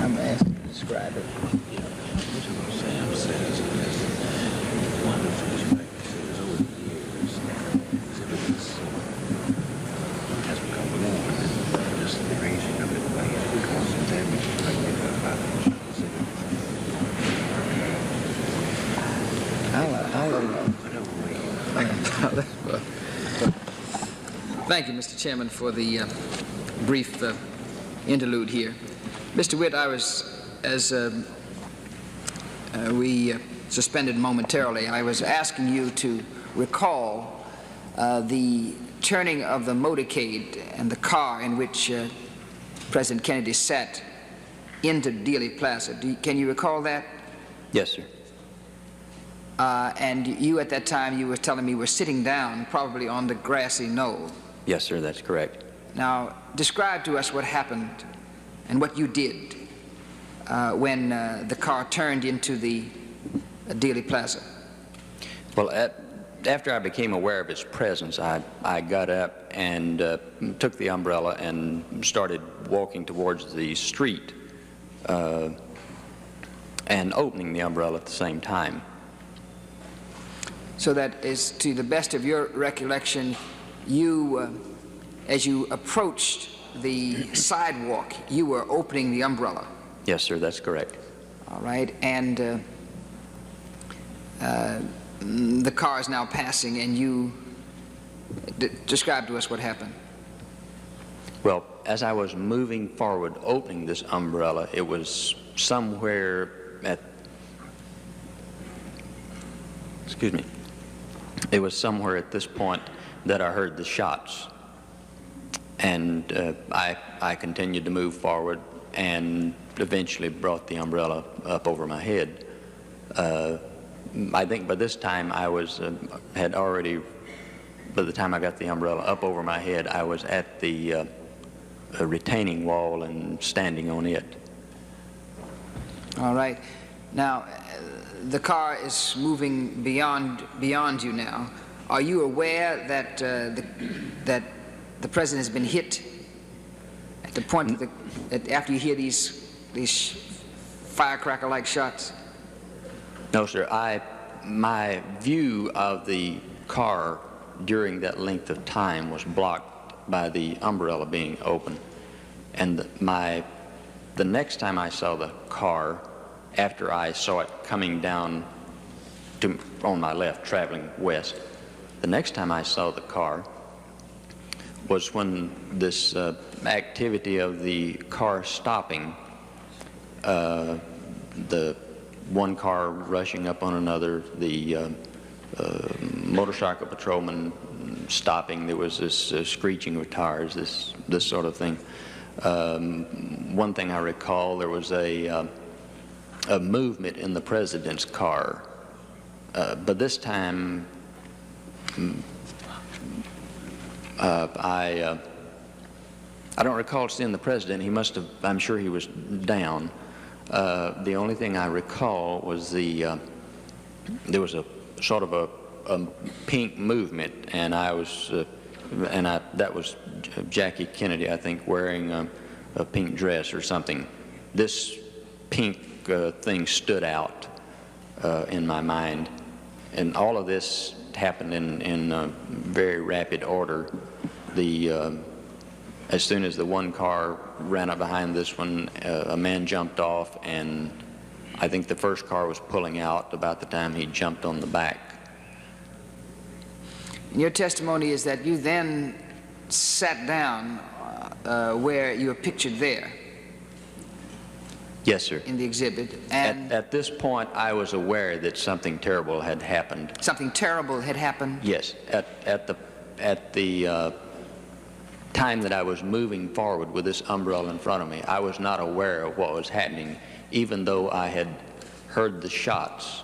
I'm asking to describe it. Thank you, Mr. Chairman, for the brief interlude here. Mr. Witt, I was, as we suspended momentarily, I was asking you to recall the turning of the motorcade and the car in which President Kennedy sat into Dealey Plaza. Can you recall that? Yes, sir. And you, at that time, you were telling me, were sitting down, probably on the grassy knoll. Yes, sir, that's correct. Now, describe to us what happened and what you did when the car turned into the Dealey Plaza. Well, after I became aware of its presence, I got up and took the umbrella and started walking towards the street and opening the umbrella at the same time. So that is, to the best of your recollection, you, as you approached the sidewalk, you were opening the umbrella. Yes, sir, that's correct. All right, and the car is now passing, and you describe to us what happened. Well, as I was moving forward, opening this umbrella, it was somewhere at, excuse me, it was somewhere at this point that I heard the shots. And I continued to move forward, and eventually brought the umbrella up over my head. I think by this time I was, had already, by the time I got the umbrella up over my head, I was at the retaining wall and standing on it. All right. Now, the car is moving beyond you now. Are you aware that that the president has been hit at the point that after you hear these firecracker-like shots? No, sir. My view of the car during that length of time was blocked by the umbrella being open, and the next time I saw the car, after I saw it coming down on my left, traveling west, the next time I saw the car was when this activity of the car stopping, the one car rushing up on another, the motorcycle patrolman stopping, there was this screeching of tires, this sort of thing. One thing I recall, there was a movement in the president's car, but this time I don't recall seeing the president. He must have, I'm sure he was down. The only thing I recall was there was a sort of a pink movement, and that was Jackie Kennedy, I think, wearing a pink dress or something. This pink thing stood out in my mind, and all of this happened in very rapid order. As soon as the one car ran up behind this one, a man jumped off, and I think the first car was pulling out about the time he jumped on the back. And your testimony is that you then sat down where you were pictured there. Yes, sir. In the exhibit. And at this point, I was aware that something terrible had happened. Something terrible had happened? Yes. At the time that I was moving forward with this umbrella in front of me, I was not aware of what was happening, even though I had heard the shots,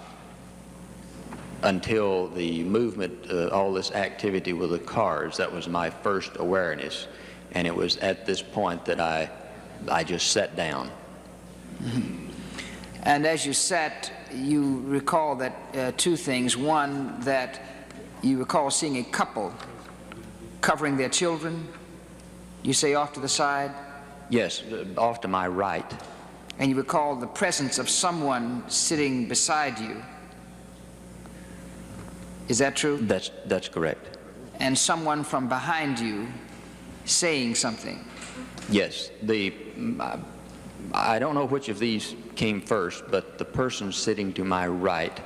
until the movement, all this activity with the cars. That was my first awareness, and it was at this point that I just sat down. Mm-hmm. And as you sat, you recall that two things. One, that you recall seeing a couple covering their children, you say off to the side? Yes, off to my right. And you recall the presence of someone sitting beside you. Is that true? That's correct. And someone from behind you saying something? Yes. I don't know which of these came first, but the person sitting to my right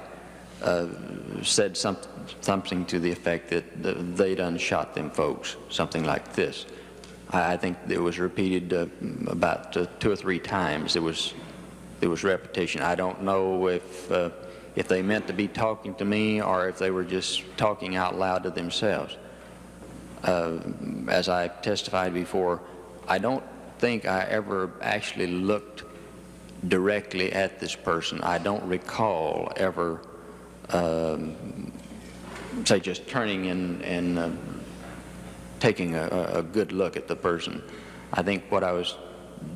said something to the effect that they done shot them folks, something like this. I think it was repeated about 2 or 3 times. There was repetition. I don't know if they meant to be talking to me or if they were just talking out loud to themselves. As I testified before, I don't think I ever actually looked directly at this person. I don't recall ever, say, just turning and taking a good look at the person. I think what I was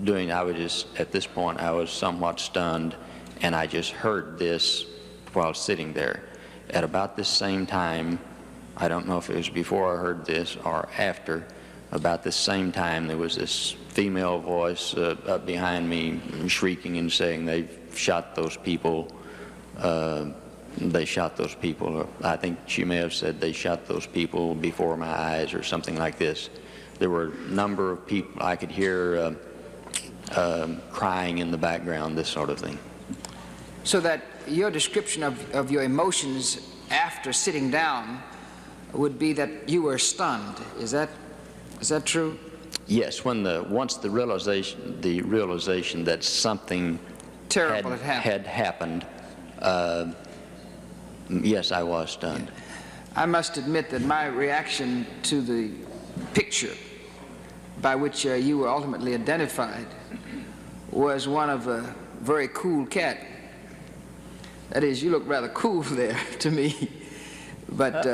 doing, I was just, at this point, I was somewhat stunned, and I just heard this while sitting there. At about this same time, I don't know if it was before I heard this or after, about this same time there was this female voice up behind me shrieking and saying, "They've shot those people, they shot those people." I think she may have said, "They shot those people before my eyes," or something like this. There were a number of people I could hear crying in the background, this sort of thing. So that your description of your emotions after sitting down would be that you were stunned. Is that true? Yes. Once the realization that something terrible had happened, yes, I was stunned. I must admit that my reaction to the picture by which you were ultimately identified was one of a very cool cat. That is, you look rather cool there to me. But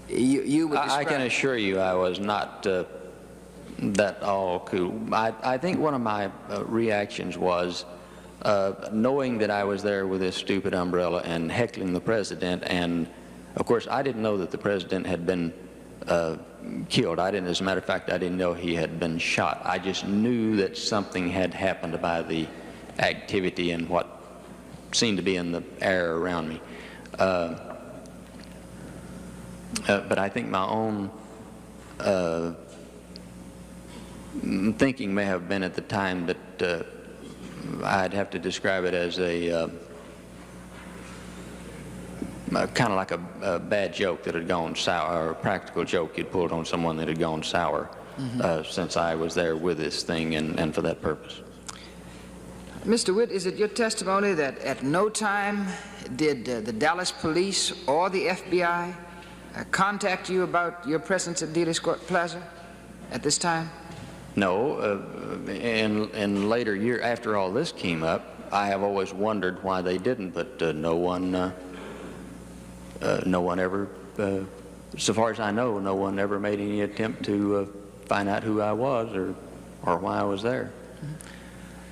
you would describe... I can assure you I was not that all cool. I think one of my reactions was knowing that I was there with this stupid umbrella and heckling the president, and of course I didn't know that the president had been killed. As a matter of fact, I didn't know he had been shot. I just knew that something had happened by the activity and what seemed to be in the air around me. But I think my own thinking may have been at the time that I'd have to describe it as a kind of like a bad joke that had gone sour, or a practical joke you'd pulled on someone that had gone sour, since I was there with this thing and for that purpose. Mr. Witt, is it your testimony that at no time did the Dallas police or the FBI contact you about your presence at Dealey Plaza at this time? No. In later years, after all this came up, I have always wondered why they didn't, but no one ever, so far as I know, no one ever made any attempt to find out who I was or why I was there.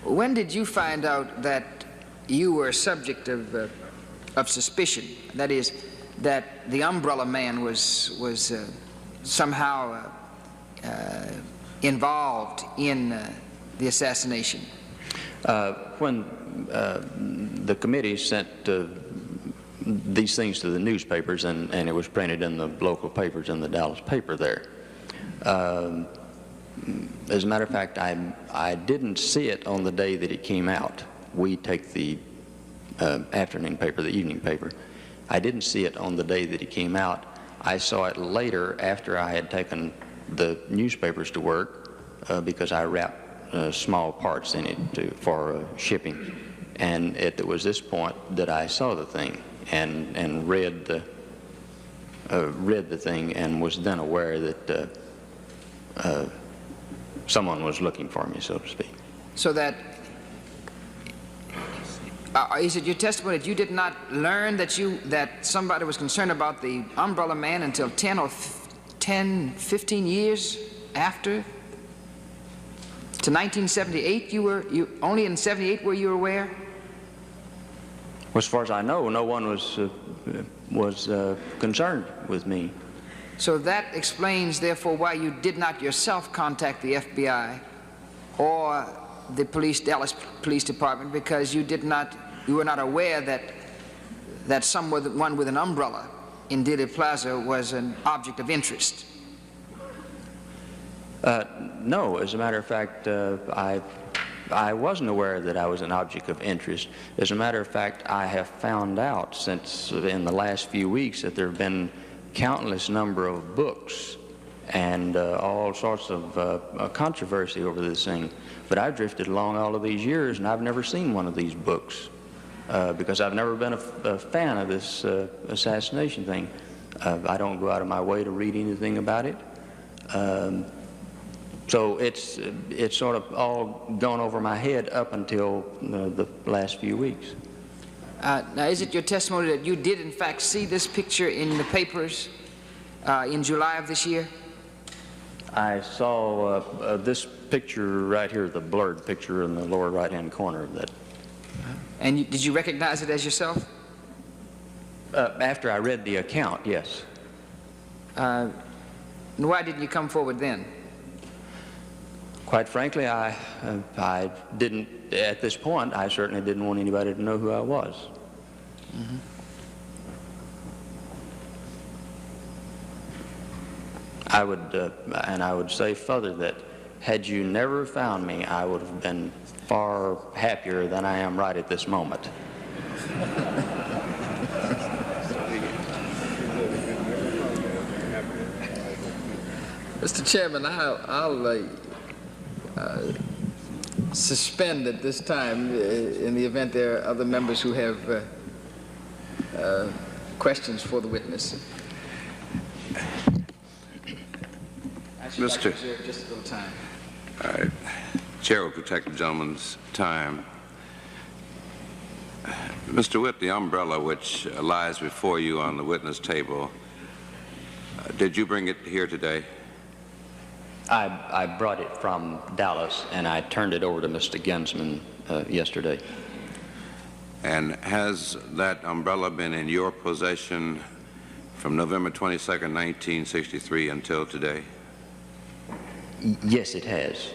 When did you find out that you were a subject of suspicion? That is, that the umbrella man was somehow involved in the assassination? When the committee sent these things to the newspapers, and it was printed in the local papers, in the Dallas paper there. As a matter of fact, I didn't see it on the day that it came out. We take the afternoon paper, the evening paper. I didn't see it on the day that it came out. I saw it later after I had taken the newspapers to work because I wrapped small parts in it for shipping. And it was this point that I saw the thing and read the thing, and was then aware that someone was looking for me, so to speak. So that, is it your testimony that you did not learn that somebody was concerned about the umbrella man until 10, 15 years after? To 1978, only in 78 were you aware? As far as I know, no one was concerned with me. So that explains, therefore, why you did not yourself contact the FBI or the Dallas Police Department, because you were not aware that someone with an umbrella in Dealey Plaza was an object of interest. No, as a matter of fact, I wasn't aware that I was an object of interest. As a matter of fact, I have found out since in the last few weeks that there have been countless number of books and all sorts of controversy over this thing. But I've drifted along all of these years, and I've never seen one of these books because I've never been a fan of this assassination thing. I don't go out of my way to read anything about it. So it's sort of all gone over my head up until the last few weeks. Now, is it your testimony that you did, in fact, see this picture in the papers in July of this year? I saw this picture right here, the blurred picture in the lower right-hand corner of that. And did you recognize it as yourself? After I read the account, yes. Why didn't you come forward then? Quite frankly, I didn't, at this point, I certainly didn't want anybody to know who I was. Mm-hmm. I would say further that had you never found me, I would have been far happier than I am right at this moment. Mr. Chairman, I'll suspend at this time in the event there are other members who have questions for the witness. Mr. Just a little time. All right. Chair will protect the gentleman's time. Mr. Witt, the umbrella which lies before you on the witness table, did you bring it here today? I brought it from Dallas, and I turned it over to Mr. Ginsman yesterday. And has that umbrella been in your possession from November 22nd, 1963 until today? Yes, it has.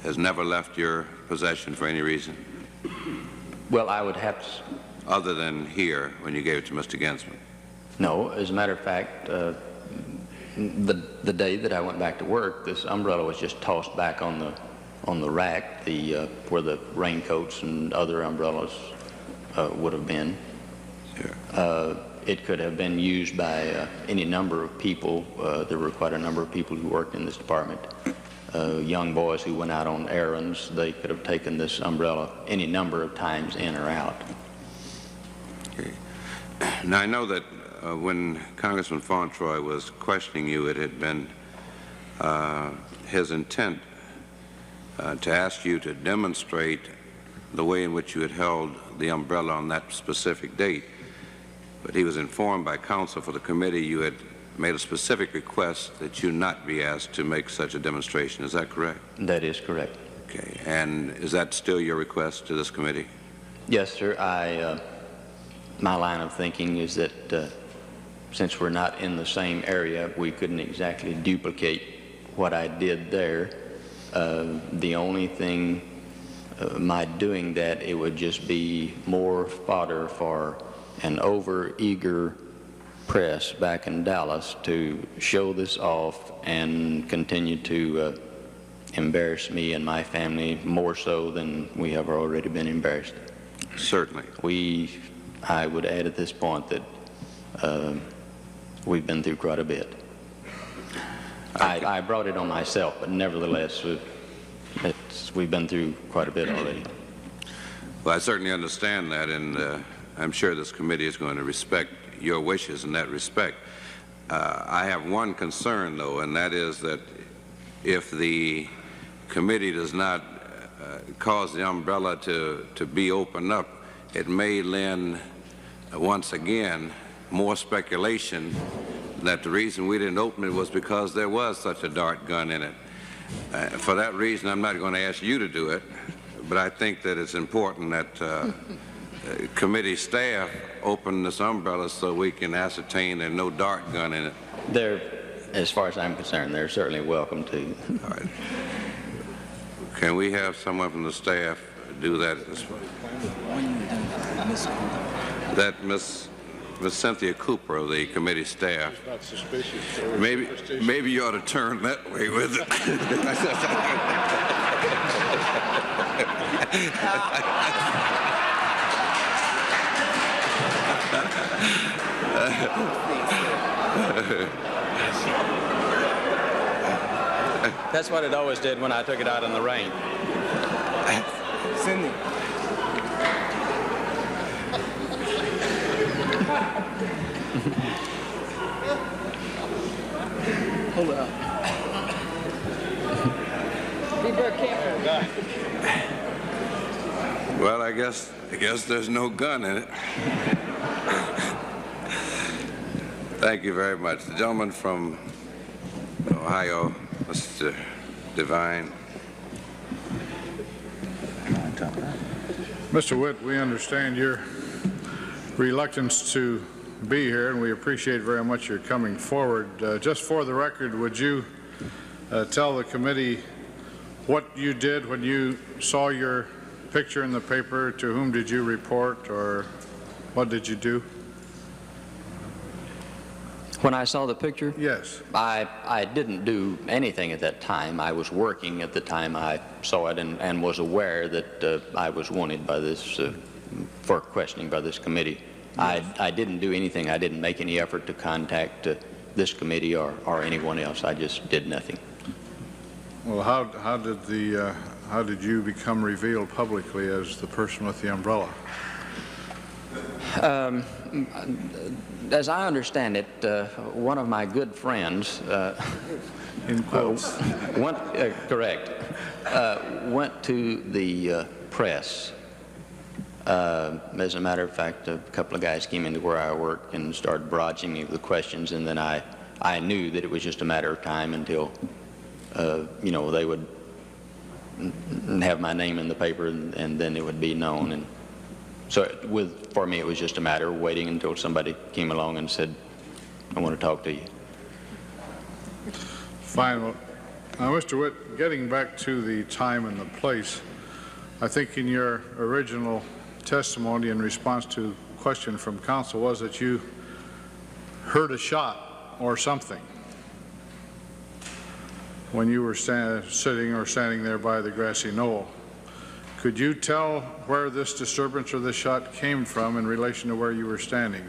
Has never left your possession for any reason? Well, I would have to... Other than here when you gave it to Mr. Ginsman? No, as a matter of fact, the day that I went back to work, this umbrella was just tossed back on the rack, where the raincoats and other umbrellas would have been. Sure. It could have been used by any number of people. There were quite a number of people who worked in this department. Young boys who went out on errands, they could have taken this umbrella any number of times in or out. Okay. Now, I know that when Congressman Fauntroy was questioning you, it had been his intent to ask you to demonstrate the way in which you had held the umbrella on that specific date. But he was informed by counsel for the committee you had made a specific request that you not be asked to make such a demonstration. Is that correct? That is correct. Okay. And is that still your request to this committee? Yes, sir. My line of thinking is that since we're not in the same area, we couldn't exactly duplicate what I did there. The only thing, my doing that, it would just be more fodder for an over-eager press back in Dallas to show this off and continue to embarrass me and my family more so than we have already been embarrassed. Certainly. I would add at this point that we've been through quite a bit. Okay. I brought it on myself, but nevertheless, we've been through quite a bit already. Well, I certainly understand that, and I'm sure this committee is going to respect your wishes in that respect. I have one concern, though, and that is that if the committee does not cause the umbrella to be opened up, it may lend, once again, more speculation that the reason we didn't open it was because there was such a dart gun in it. For that reason, I'm not going to ask you to do it, but I think that it's important that committee staff open this umbrella so we can ascertain there's no dart gun in it. As far as I'm concerned, they're certainly welcome to. All right. Can we have someone from the staff do that? That Miss Cynthia Cooper of the committee staff. Maybe you ought to turn that way with it. That's what it always did when I took it out in the rain. Cindy. Hold it up. Be very careful. Well, I guess there's no gun in it. Thank you very much. The gentleman from Ohio, Mr. Devine. Mr. Witt, we understand your reluctance to be here, and we appreciate very much your coming forward. Just for the record, would you tell the committee what you did when you saw your picture in the paper? To whom did you report, or what did you do? When I saw the picture? Yes. I didn't do anything at that time. I was working at the time I saw it and was aware that I was wanted by this, for questioning by this committee. Yes. I didn't do anything. I didn't make any effort to contact this committee or anyone else. I just did nothing. Well, how did you become revealed publicly as the person with the umbrella? As I understand it, one of my good friends In quotes. went to the press. As a matter of fact, a couple of guys came into where I work and started barraging me with questions, and then I knew that it was just a matter of time until, you know, they would have my name in the paper, and then it would be known. And so for me, it was just a matter of waiting until somebody came along and said, I want to talk to you. Fine. Well, now, Mr. Witt, getting back to the time and the place, I think in your original testimony in response to a question from counsel was that you heard a shot or something when you were standing there by the grassy knoll. Could you tell where this disturbance or this shot came from in relation to where you were standing?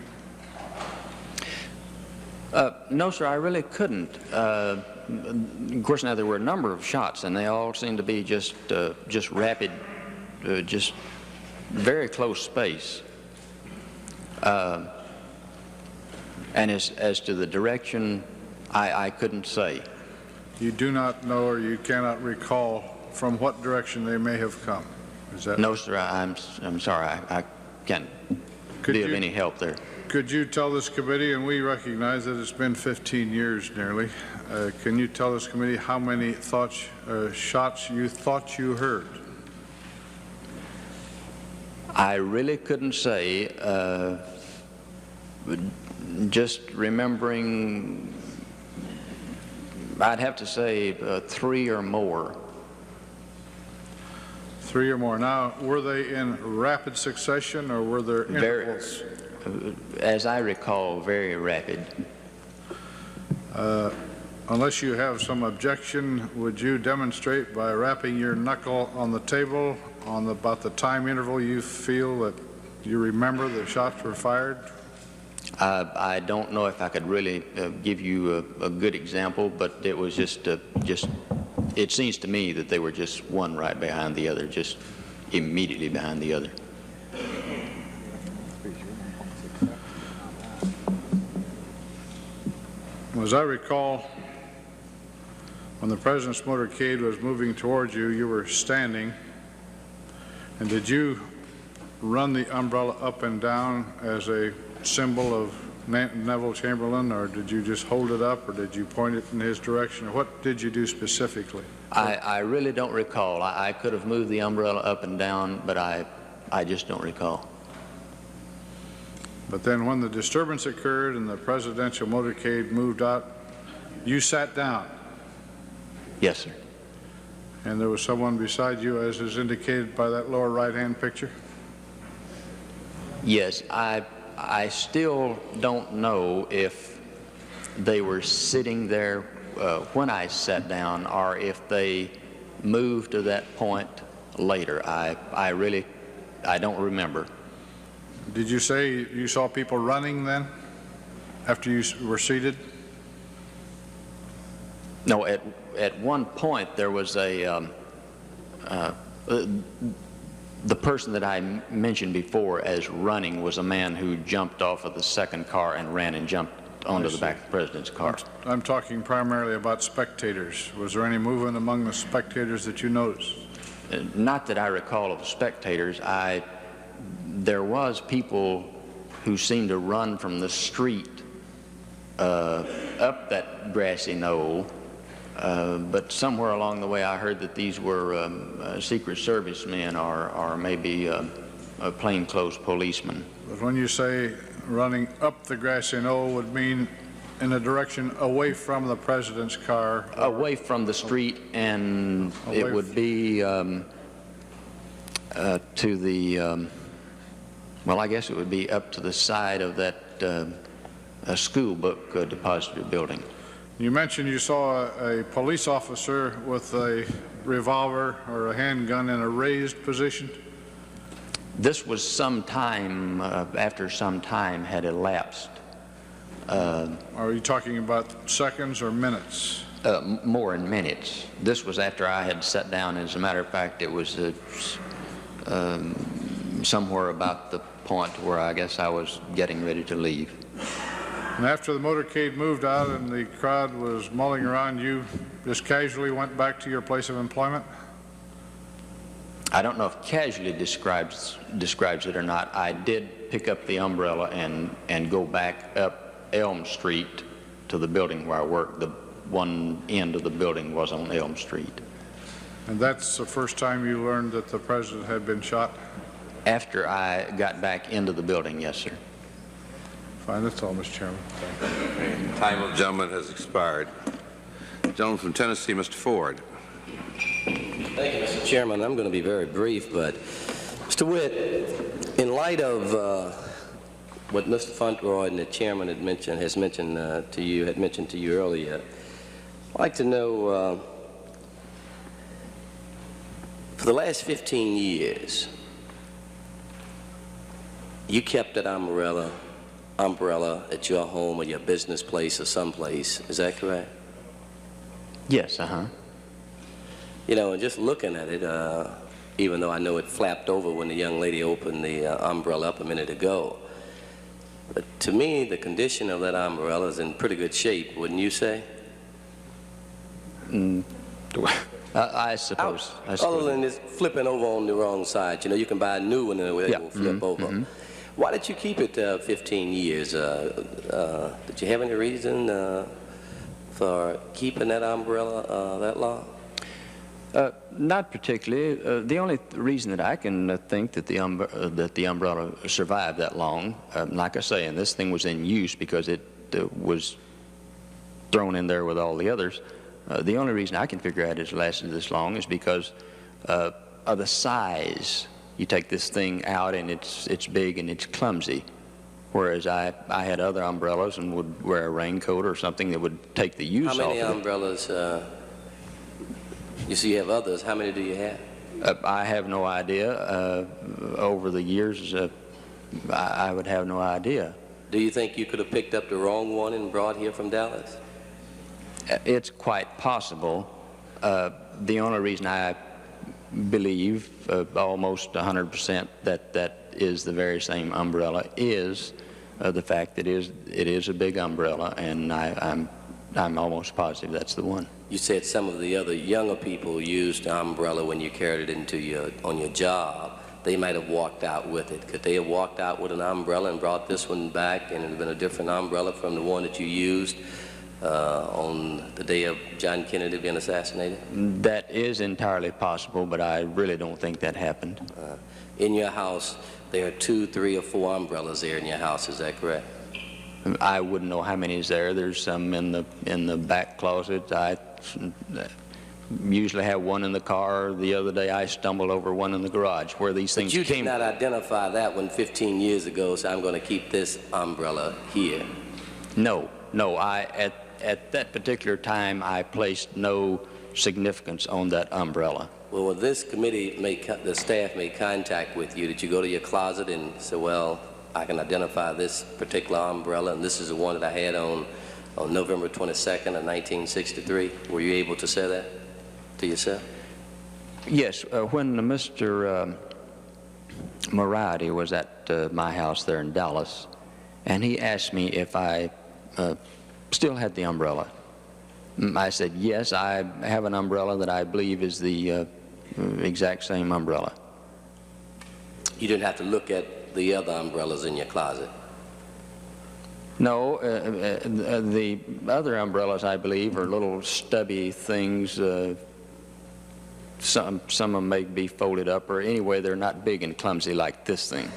No, sir, I really couldn't. Of course, now there were a number of shots, and they all seemed to be just rapid, just very close space. And as to the direction, I couldn't say. You do not know, or you cannot recall from what direction they may have come? Is that no, sir, I'm sorry, I can't be of any help there. Could you tell this committee, and we recognize that it's been 15 years nearly, can you tell this committee how many shots you thought you heard? I really couldn't say. Just remembering, I'd have to say 3 or more. 3 or more. Now, were they in rapid succession, or were there intervals? As I recall, very rapid. Unless you have some objection, would you demonstrate by rapping your knuckle on the table on about the time interval you feel that you remember the shots were fired? I don't know if I could really give you a good example, but it was just, it seems to me that they were just one right behind the other, just immediately behind the other. As I recall, when the President's motorcade was moving towards you, you were standing, and did you run the umbrella up and down as a symbol of Neville Chamberlain, or did you just hold it up, or did you point it in his direction, or what did you do specifically? I really don't recall. I could have moved the umbrella up and down, but I just don't recall. But then when the disturbance occurred and the presidential motorcade moved out, you sat down. Yes, sir. And there was someone beside you, as is indicated by that lower right-hand picture? Yes, I still don't know if they were sitting there when I sat down, or if they moved to that point later. I don't remember. Did you say you saw people running then, after you were seated? No, at one point there was the person that I mentioned before as running was a man who jumped off of the second car and ran and jumped onto the back of the president's car. I'm talking primarily about spectators. Was there any movement among the spectators that you noticed? Not that I recall of spectators. There was people who seemed to run from the street up that grassy knoll, but somewhere along the way I heard that these were Secret Service men or maybe plainclothes policemen. But when you say running up the grassy knoll, would mean in a direction away from the president's car? Away from the street, and it would be to the well, I guess it would be up to the side of that school book depository building. You mentioned you saw a police officer with a revolver or a handgun in a raised position? This was some time after some time had elapsed. Are you talking about seconds or minutes? More in minutes. This was after I had sat down. As a matter of fact, it was somewhere about the point where I guess I was getting ready to leave. And after the motorcade moved out and the crowd was mulling around, you just casually went back to your place of employment? I don't know if casually describes it or not. I did pick up the umbrella and go back up Elm Street to the building where I worked. The one end of the building was on Elm Street. And that's the first time you learned that the president had been shot? After I got back into the building, yes, sir. Fine, that's all, Mr. Chairman. Thank you. Time of the gentleman has expired. Gentleman from Tennessee, Mr. Ford. Thank you, Mr. Chairman. I'm going to be very brief, but Mr. Witt, in light of what Mr. Fauntleroy and the chairman had mentioned to you earlier, I'd like to know, for the last 15 years, you kept that umbrella at your home or your business place or someplace. Is that correct? Yes, You know, and just looking at it, even though I know it flapped over when the young lady opened the umbrella up a minute ago, but to me, the condition of that umbrella is in pretty good shape, wouldn't you say? I suppose. Other than this flipping over on the wrong side, you know, you can buy a new one and it will flip over. Why did you keep it 15 years? Did you have any reason for keeping that umbrella that long? Not particularly. The only reason that I can think that the umbrella survived that long, like I say, and this thing was in use because it was thrown in there with all the others. The only reason I can figure out it's lasted this long is because of the size. You take this thing out and it's big and it's clumsy, whereas I had other umbrellas and would wear a raincoat or something that would take the use off of it. How many umbrellas? You see, you have others. How many do you have? I have no idea. Over the years, I would have no idea. Do you think you could have picked up the wrong one and brought here from Dallas? It's quite possible. The only reason I believe almost 100% that is the very same umbrella is the fact that it is a big umbrella, and I'm almost positive that's the one. You said some of the other younger people used the umbrella when you carried it on your job. They might have walked out with it. Could they have walked out with an umbrella and brought this one back and it had been a different umbrella from the one that you used on the day of John Kennedy being assassinated? That is entirely possible, but I really don't think that happened. In your house, there are 2, 3, or 4 umbrellas there in your house. Is that correct? I wouldn't know how many is there. There's some in the back closet. I usually have one in the car. The other day I stumbled over one in the garage where these things came. But you did not identify that one 15 years ago, so I'm going to keep this umbrella here. No. At that particular time, I placed no significance on that umbrella. Well, when this committee, the staff made contact with you, did you go to your closet and say, well, I can identify this particular umbrella, and this is the one that I had on November 22nd of 1963? Were you able to say that to yourself? Yes. When Mr. Moriarty was at my house there in Dallas, and he asked me if I still had the umbrella. I said, yes, I have an umbrella that I believe is the exact same umbrella. You didn't have to look at the other umbrellas in your closet? No, the other umbrellas, I believe, are little stubby things. Some of them may be folded up, or anyway, they're not big and clumsy like this thing.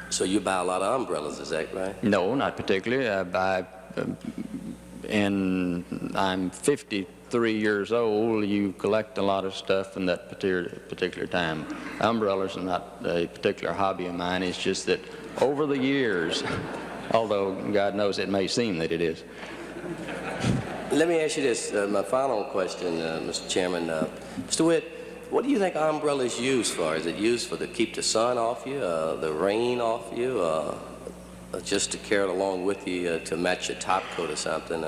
So you buy a lot of umbrellas, is that right? No, not particularly. I buy, and I'm 53 years old. You collect a lot of stuff in that particular time. Umbrellas are not a particular hobby of mine. It's just that over the years, although God knows it may seem that it is. Let me ask you this, my final question, Mr. Chairman. Mr. Witt, what do you think an umbrella is used for? Is it used to keep the sun off you, the rain off you, just to carry it along with you to match your top coat or something?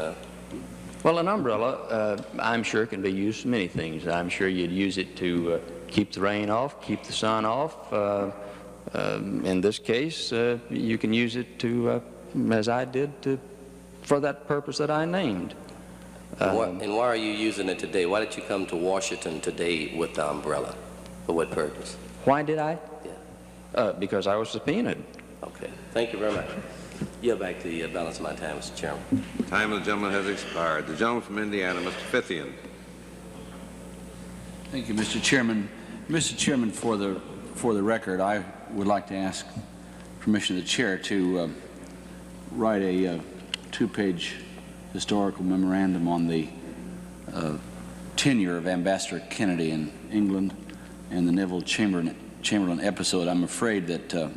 Well, an umbrella, I'm sure, can be used for many things. I'm sure you'd use it to keep the rain off, keep the sun off. In this case, you can use it to, as I did, for that purpose that I named. And why are you using it today? Why did you come to Washington today with the umbrella? For what purpose? Why did I? Yeah. Because I was subpoenaed. Okay. Thank you very much. Yield back the balance of my time, Mr. Chairman. Time of the gentleman has expired. The gentleman from Indiana, Mr. Fithian. Thank you, Mr. Chairman. Mr. Chairman, for the record, I would like to ask permission of the chair to write a two-page historical memorandum on the tenure of Ambassador Kennedy in England and the Neville Chamberlain episode. I'm afraid that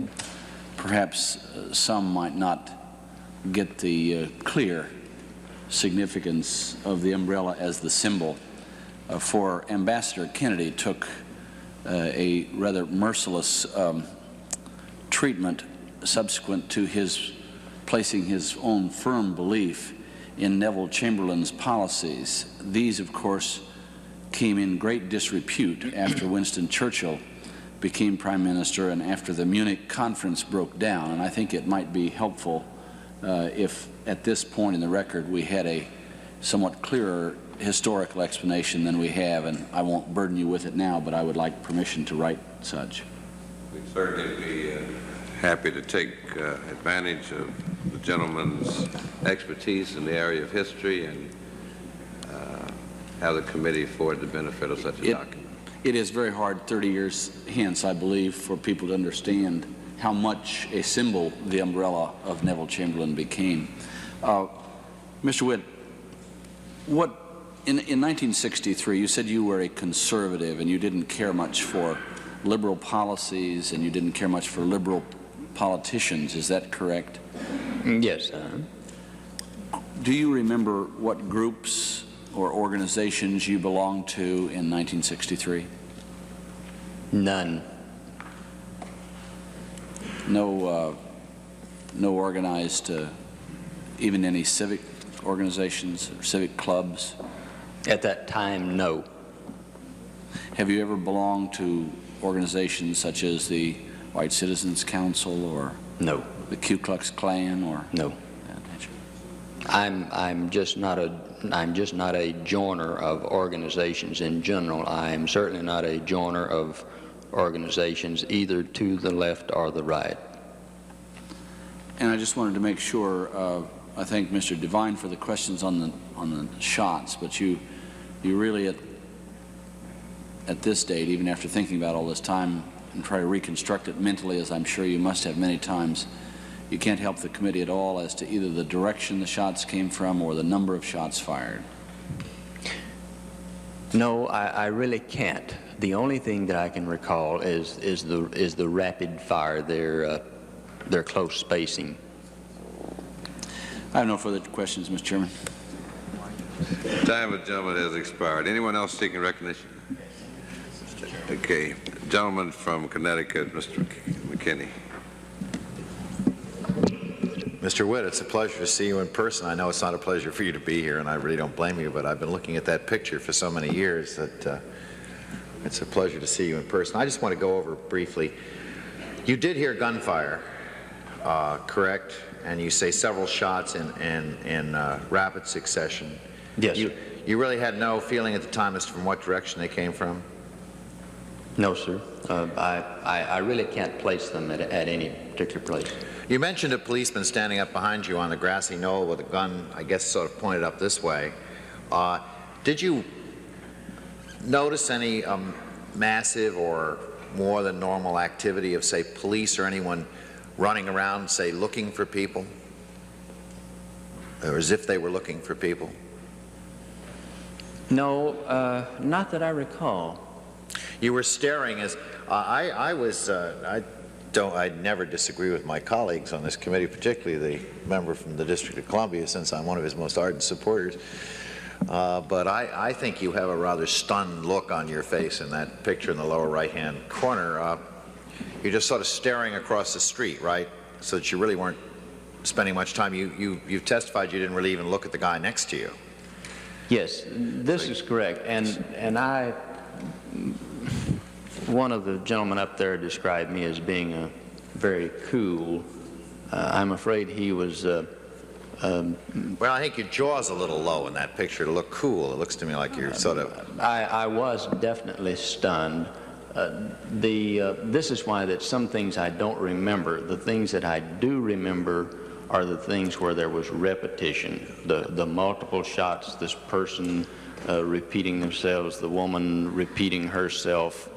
perhaps some might not get the clear significance of the umbrella as the symbol. For Ambassador Kennedy took a rather merciless treatment subsequent to his placing his own firm belief in Neville Chamberlain's policies. These, of course, came in great disrepute after Winston Churchill became Prime Minister and after the Munich conference broke down. And I think it might be helpful if at this point in the record we had a somewhat clearer historical explanation than we have, and I won't burden you with it now, but I would like permission to write such. We'd certainly be happy to take advantage of the gentleman's expertise in the area of history and have the committee afford the benefit of such a document. It is very hard 30 years hence, I believe, for people to understand how much a symbol the umbrella of Neville Chamberlain became. Mr. Witt, in 1963, you said you were a conservative and you didn't care much for liberal policies and you didn't care much for liberal politicians. Is that correct? Yes. Do you remember what groups or organizations you belonged to in 1963? None. No organized, even any civic organizations or civic clubs? At that time, no. Have you ever belonged to organizations such as the White Citizens Council or no, the Ku Klux Klan or no? I'm just not a joiner of organizations in general. I'm certainly not a joiner of organizations either to the left or the right. And I just wanted to make sure. I thank Mr. Devine for the questions on the shots, but you really at this date, even after thinking about all this time and try to reconstruct it mentally, as I'm sure you must have many times, you can't help the committee at all as to either the direction the shots came from or the number of shots fired. No, I really can't. The only thing that I can recall is the rapid fire, their close spacing. I have no further questions, Mr. Chairman. The time of the gentleman has expired. Anyone else seeking recognition? Okay. Gentleman from Connecticut, Mr. McKinney. Mr. Witt, it's a pleasure to see you in person. I know it's not a pleasure for you to be here, and I really don't blame you, but I've been looking at that picture for so many years that it's a pleasure to see you in person. I just want to go over briefly. You did hear gunfire, correct? And you say several shots in rapid succession. Yes. You really had no feeling at the time as to from what direction they came from? No, sir. I really can't place them at any particular place. You mentioned a policeman standing up behind you on the grassy knoll with a gun, I guess, sort of pointed up this way. Did you notice any massive or more than normal activity of, say, police or anyone running around, say, looking for people? Or as if they were looking for people? No, not that I recall. You were staring as I never disagree with my colleagues on this committee, particularly the member from the District of Columbia, since I'm one of his most ardent supporters. But I think you have a rather stunned look on your face in that picture in the lower right-hand corner. You're just sort of staring across the street, right? So that you really weren't spending much time. You've testified you didn't really even look at the guy next to you. Yes, this is correct. And one of the gentlemen up there described me as being very cool. I'm afraid he was... Well, I think your jaw's a little low in that picture to look cool. It looks to me like you're sort of... I was definitely stunned. This is why that some things I don't remember. The things that I do remember are the things where there was repetition. The multiple shots, this person repeating themselves, the woman repeating herself,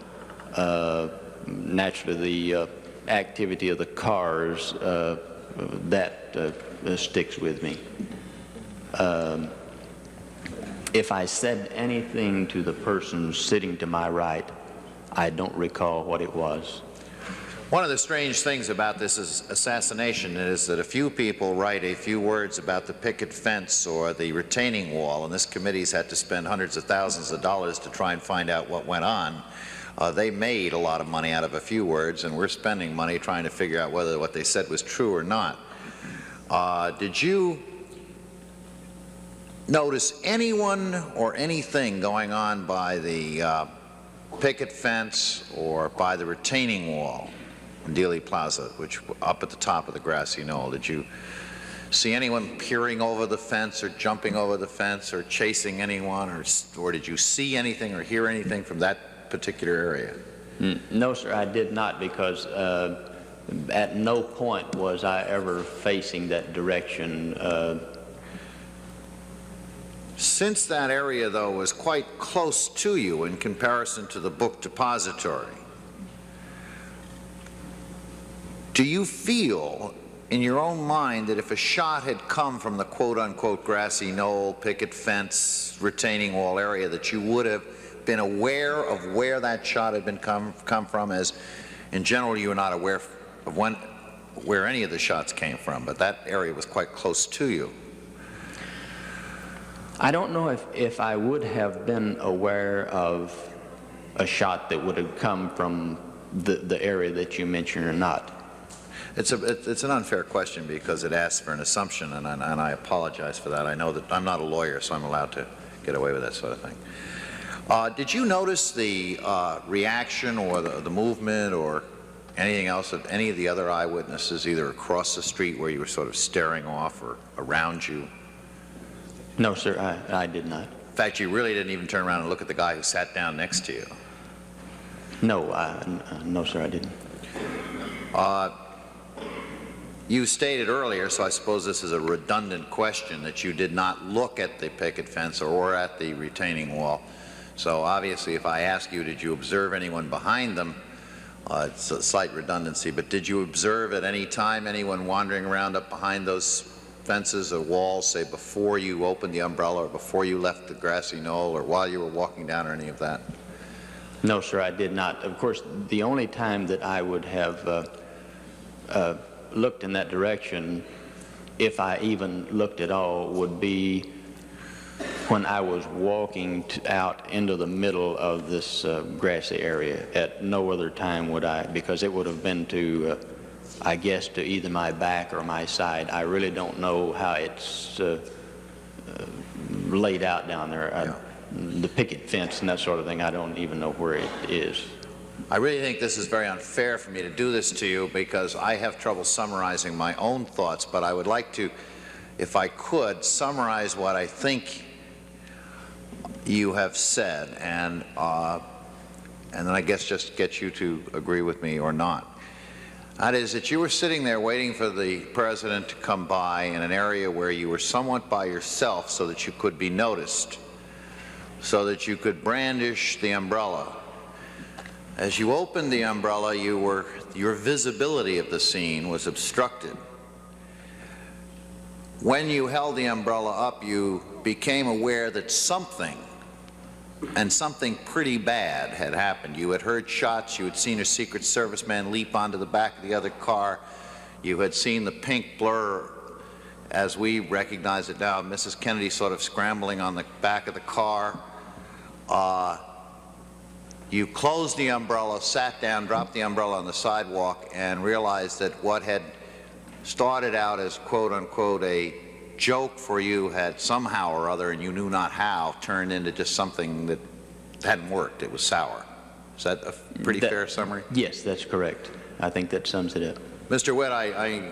naturally the activity of the cars, that sticks with me. If I said anything to the person sitting to my right, I don't recall what it was. One of the strange things about this assassination is that a few people write a few words about the picket fence or the retaining wall, and this committee's had to spend hundreds of thousands of dollars to try and find out what went on. They made a lot of money out of a few words, and we're spending money trying to figure out whether what they said was true or not. Did you notice anyone or anything going on by the picket fence or by the retaining wall in Dealey Plaza, which up at the top of the grassy knoll? Did you see anyone peering over the fence or jumping over the fence or chasing anyone, or did you see anything or hear anything from that particular area? No, sir, I did not, because at no point was I ever facing that direction. Since that area, though, was quite close to you in comparison to the book depository, do you feel in your own mind that if a shot had come from the quote-unquote grassy knoll, picket fence, retaining wall area, that you would have been aware of where that shot had been come from, as in general you were not aware of where any of the shots came from, but that area was quite close to you? I don't know if I would have been aware of a shot that would have come from the area that you mentioned or not. It's an unfair question because it asks for an assumption, and I apologize for that. I know that I'm not a lawyer, so I'm allowed to get away with that sort of thing. Did you notice the reaction or the movement or anything else of any of the other eyewitnesses, either across the street where you were sort of staring off or around you? No, sir, I did not. In fact, you really didn't even turn around and look at the guy who sat down next to you. No, no, sir, I didn't. You stated earlier, so I suppose this is a redundant question, that you did not look at the picket fence or at the retaining wall. So obviously, if I ask you, did you observe anyone behind them, it's a slight redundancy, but did you observe at any time anyone wandering around up behind those fences or walls, say before you opened the umbrella or before you left the grassy knoll or while you were walking down or any of that? No, sir, I did not. Of course, the only time that I would have looked in that direction, if I even looked at all, would be when I was walking out into the middle of this grassy area. At no other time would I, because it would have been to I guess to either my back or my side. I really don't know how it's laid out down there. The picket fence and that sort of thing, I don't even know where it is. I really think this is very unfair for me to do this to you because I have trouble summarizing my own thoughts, but I would like to, if I could, summarize what I think you have said, and then I guess just get you to agree with me or not. That is that you were sitting there waiting for the president to come by in an area where you were somewhat by yourself so that you could be noticed, so that you could brandish the umbrella. As you opened the umbrella, your visibility of the scene was obstructed. When you held the umbrella up, you became aware that something, and something pretty bad, had happened. You had heard shots, you had seen a Secret Service man leap onto the back of the other car, you had seen the pink blur, as we recognize it now, Mrs. Kennedy sort of scrambling on the back of the car. You closed the umbrella, sat down, dropped the umbrella on the sidewalk, and realized that what had started out as quote-unquote a joke for you had somehow or other, and you knew not how, turned into just something that hadn't worked. It was sour. Is that a pretty fair summary? Yes, that's correct. I think that sums it up. Mr. Witt, I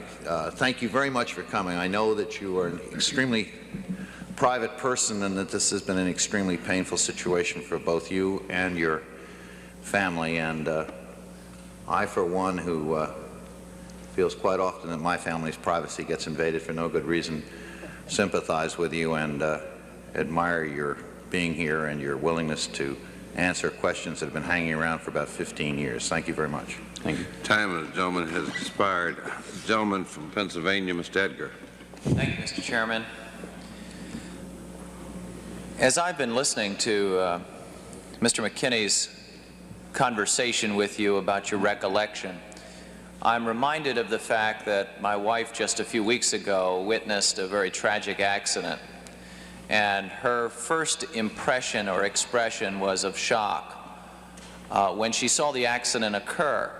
thank you very much for coming. I know that you are an extremely private person and that this has been an extremely painful situation for both you and your family. And I, for one, who feels quite often that my family's privacy gets invaded for no good reason, sympathize with you and admire your being here and your willingness to answer questions that have been hanging around for about 15 years. Thank you very much. Thank you. Time of the gentleman has expired. Gentleman from Pennsylvania, Mr. Edgar. Thank you, Mr. Chairman. As I've been listening to Mr. McKinney's conversation with you about your recollection, I'm reminded of the fact that my wife just a few weeks ago witnessed a very tragic accident, and her first impression or expression was of shock when she saw the accident occur.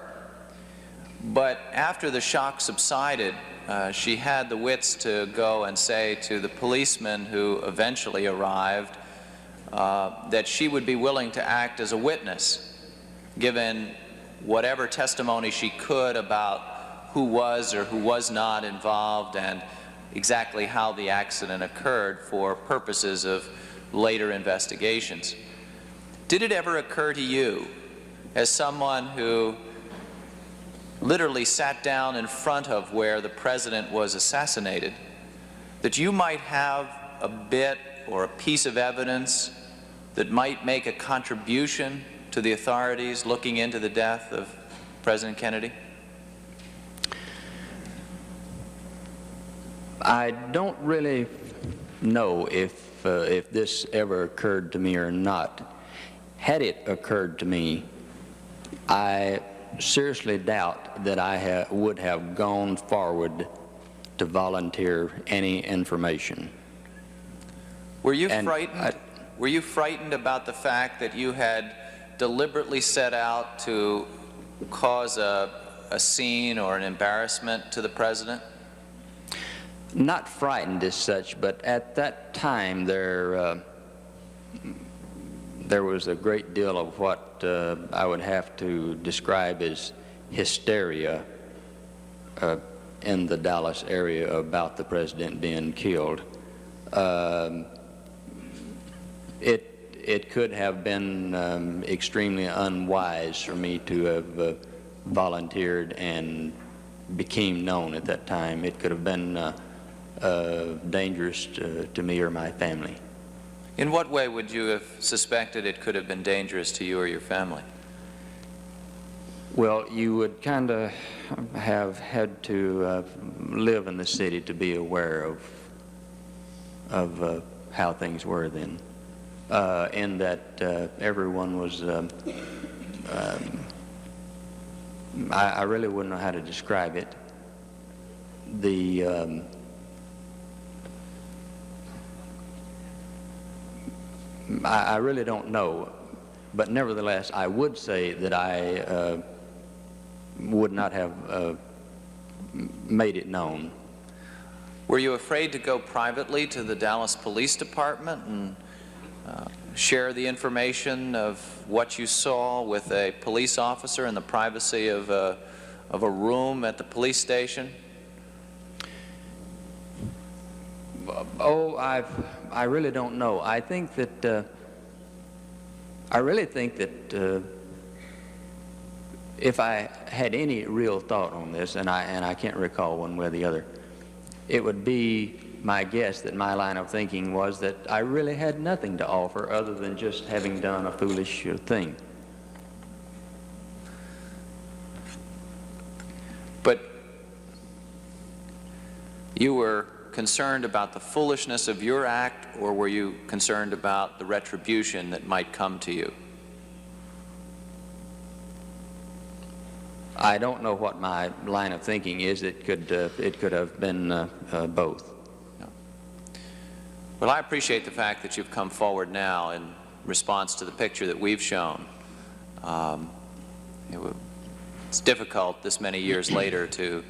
But after the shock subsided, she had the wits to go and say to the policeman who eventually arrived that she would be willing to act as a witness, given whatever testimony she could about who was or who was not involved and exactly how the accident occurred for purposes of later investigations. Did it ever occur to you, as someone who literally sat down in front of where the president was assassinated, that you might have a bit or a piece of evidence that might make a contribution to the authorities looking into the death of President Kennedy? I don't really know if this ever occurred to me or not. Had it occurred to me, I seriously doubt that I would have gone forward to volunteer any information. Were you frightened? Were you frightened about the fact that you had deliberately set out to cause a scene or an embarrassment to the president? Not frightened as such, but at that time there was a great deal of what I would have to describe as hysteria in the Dallas area about the president being killed. It could have been extremely unwise for me to have volunteered and became known at that time. It could have been dangerous to me or my family. In what way would you have suspected it could have been dangerous to you or your family? Well, you would kind of have had to live in the city to be aware of how things were then. In that everyone was, I really wouldn't know how to describe it. I really don't know, but nevertheless, I would say that I would not have made it known. Were you afraid to go privately to the Dallas Police Department and share the information of what you saw with a police officer in the privacy of a room at the police station? Oh, I really don't know. I think that I really think that if I had any real thought on this, and I can't recall one way or the other, it would be my guess that my line of thinking was that I really had nothing to offer other than just having done a foolish thing. But you were concerned about the foolishness of your act, or were you concerned about the retribution that might come to you? I don't know what my line of thinking is. It could have been both. No. Well, I appreciate the fact that you've come forward now in response to the picture that we've shown. It's difficult this many years later to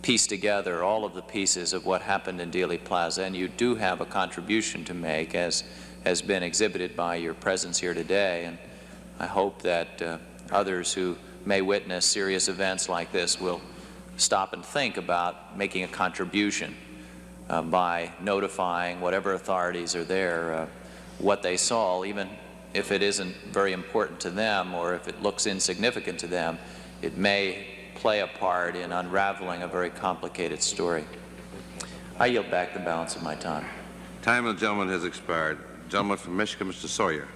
piece together all of the pieces of what happened in Dealey Plaza, and you do have a contribution to make, as has been exhibited by your presence here today, and I hope that others who may witness serious events like this will stop and think about making a contribution by notifying whatever authorities are there what they saw, even if it isn't very important to them or if it looks insignificant to them. It may play a part in unraveling a very complicated story. I yield back the balance of my time. Time of the gentleman has expired. Gentleman from Michigan, Mr. Sawyer.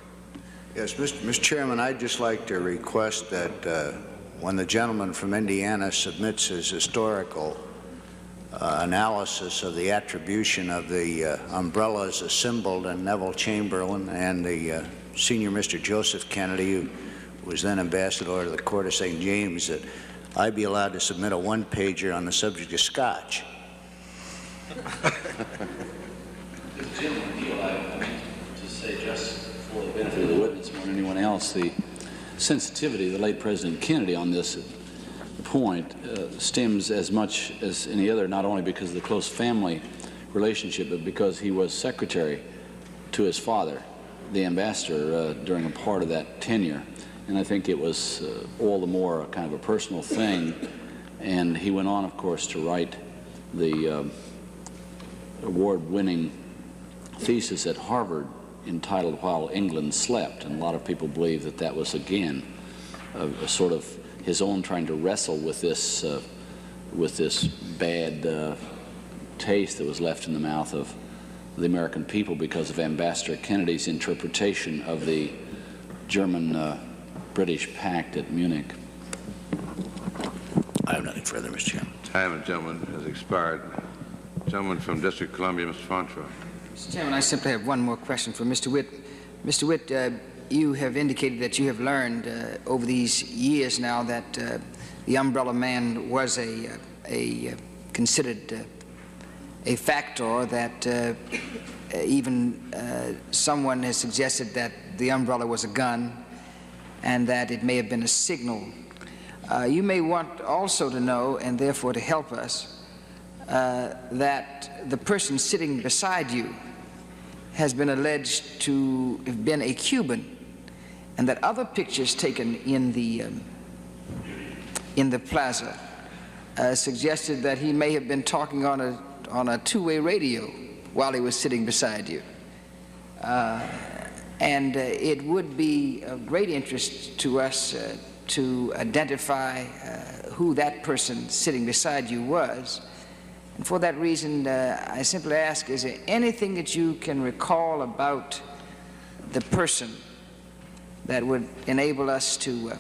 Yes, Mr. Chairman, I'd just like to request that when the gentleman from Indiana submits his historical analysis of the attribution of the umbrellas assembled in Neville Chamberlain and the senior Mr. Joseph Kennedy, who was then ambassador to the Court of St. James, that I be allowed to submit a one-pager on the subject of Scotch. To say just for the benefit of the witness more than anyone else, the sensitivity of the late President Kennedy on this point stems as much as any other, not only because of the close family relationship, but because he was secretary to his father, the ambassador, during a part of that tenure. And I think it was all the more a kind of a personal thing. And he went on, of course, to write the award-winning thesis at Harvard entitled While England Slept. And a lot of people believe that that was, again, a sort of his own trying to wrestle with this bad taste that was left in the mouth of the American people because of Ambassador Kennedy's interpretation of the German-British pact at Munich. I have nothing further, Mr. Chairman. Time of the gentleman has expired. Gentleman from District of Columbia, Mr. Fontroy. Mr. Chairman, I simply have one more question for Mr. Witt. Mr. Witt, you have indicated that you have learned over these years now that the umbrella man was considered a factor, that even someone has suggested that the umbrella was a gun and that it may have been a signal. You may want also to know, and therefore to help us, that the person sitting beside you has been alleged to have been a Cuban, and that other pictures taken in the plaza suggested that he may have been talking on a two-way radio while he was sitting beside you. And it would be of great interest to us to identify who that person sitting beside you was. And for that reason, I simply ask, is there anything that you can recall about the person that would enable us to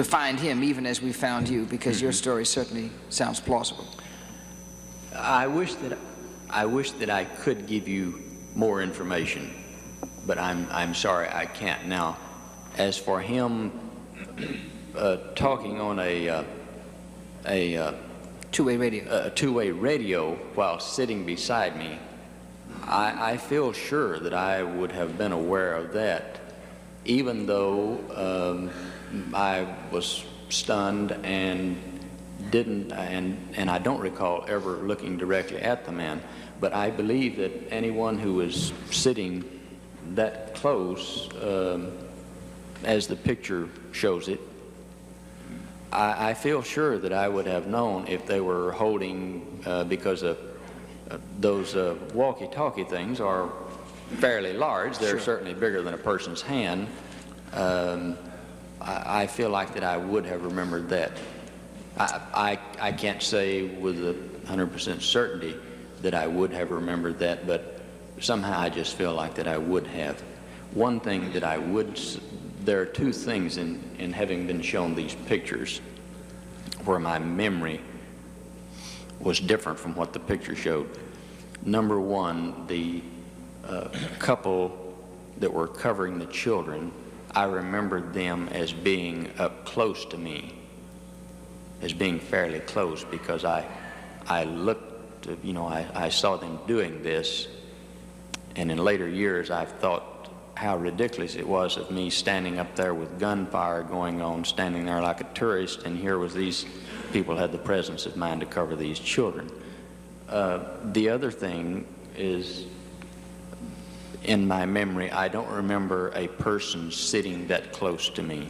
find him, even as we found you, because your story certainly sounds plausible? I wish that I could give you more information, but I'm sorry I can't now. As for him talking on a two-way radio while sitting beside me, I feel sure that I would have been aware of that, even though I was stunned and I don't recall ever looking directly at the man. But I believe that anyone who was sitting that close, as the picture shows it, I feel sure that I would have known if they were holding, because those walkie-talkie things are fairly large. They're certainly bigger than a person's hand. I feel like that I would have remembered that. I can't say with 100% certainty that I would have remembered that, but somehow I just feel like that I would have. One thing that there are two things in having been shown these pictures where my memory was different from what the picture showed. Number one, the couple that were covering the children, I remembered them as being up close to me, as being fairly close, because I looked, I saw them doing this, and in later years I've thought how ridiculous it was of me standing up there with gunfire going on, standing there like a tourist, and here was these people had the presence of mind to cover these children. The other thing is in my memory, I don't remember a person sitting that close to me.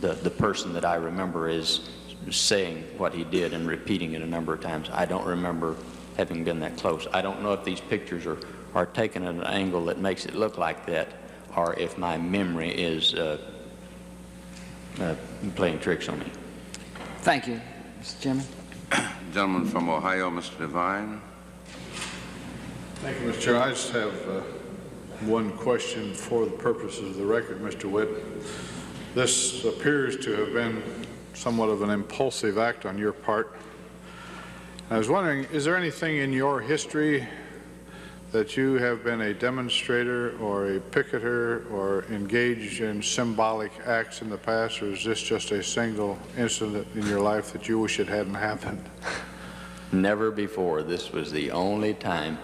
The person that I remember is saying what he did and repeating it a number of times. I don't remember having been that close. I don't know if these pictures are taken at an angle that makes it look like that, or if my memory is playing tricks on me. Thank you, Mr. Chairman. Gentleman from Ohio, Mr. Devine. Thank you, Mr. Chair. I just have one question for the purposes of the record, Mr. Witt. This appears to have been somewhat of an impulsive act on your part. I was wondering, is there anything in your history that you have been a demonstrator or a picketer or engaged in symbolic acts in the past, or is this just a single incident in your life that you wish it hadn't happened? Never before. This was the only time.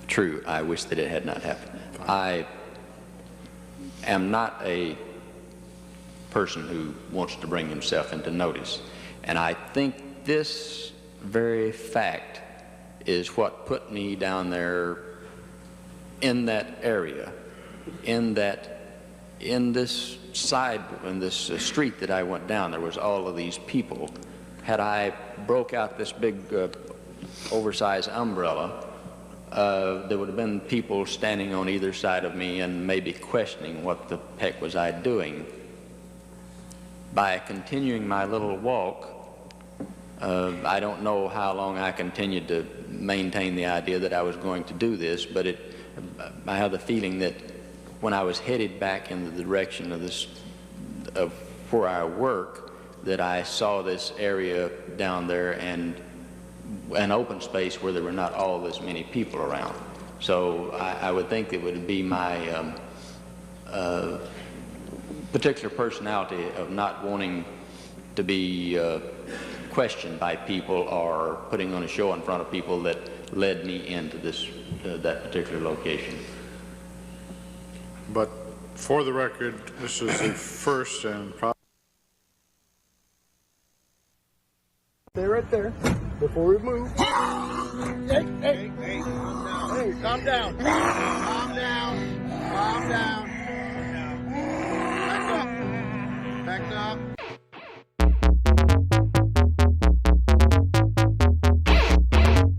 True, I wish that it had not happened. I am not a person who wants to bring himself into notice, and I think this very fact is what put me down there in that area, in this street that I went down. There was all of these people. Had I broke out this big oversized umbrella, there would have been people standing on either side of me and maybe questioning what the heck was I doing. By continuing my little walk, I don't know how long I continued to maintain the idea that I was going to do this, but I have the feeling that when I was headed back in the direction of where I work, that I saw this area down there and an open space where there were not all this many people around. So I would think it would be my particular personality of not wanting to be questioned by people or putting on a show in front of people that led me into that particular location. But for the record, this is the first and probably... Stay right there before we move. Hey, calm down. Calm down. Calm down. Calm down.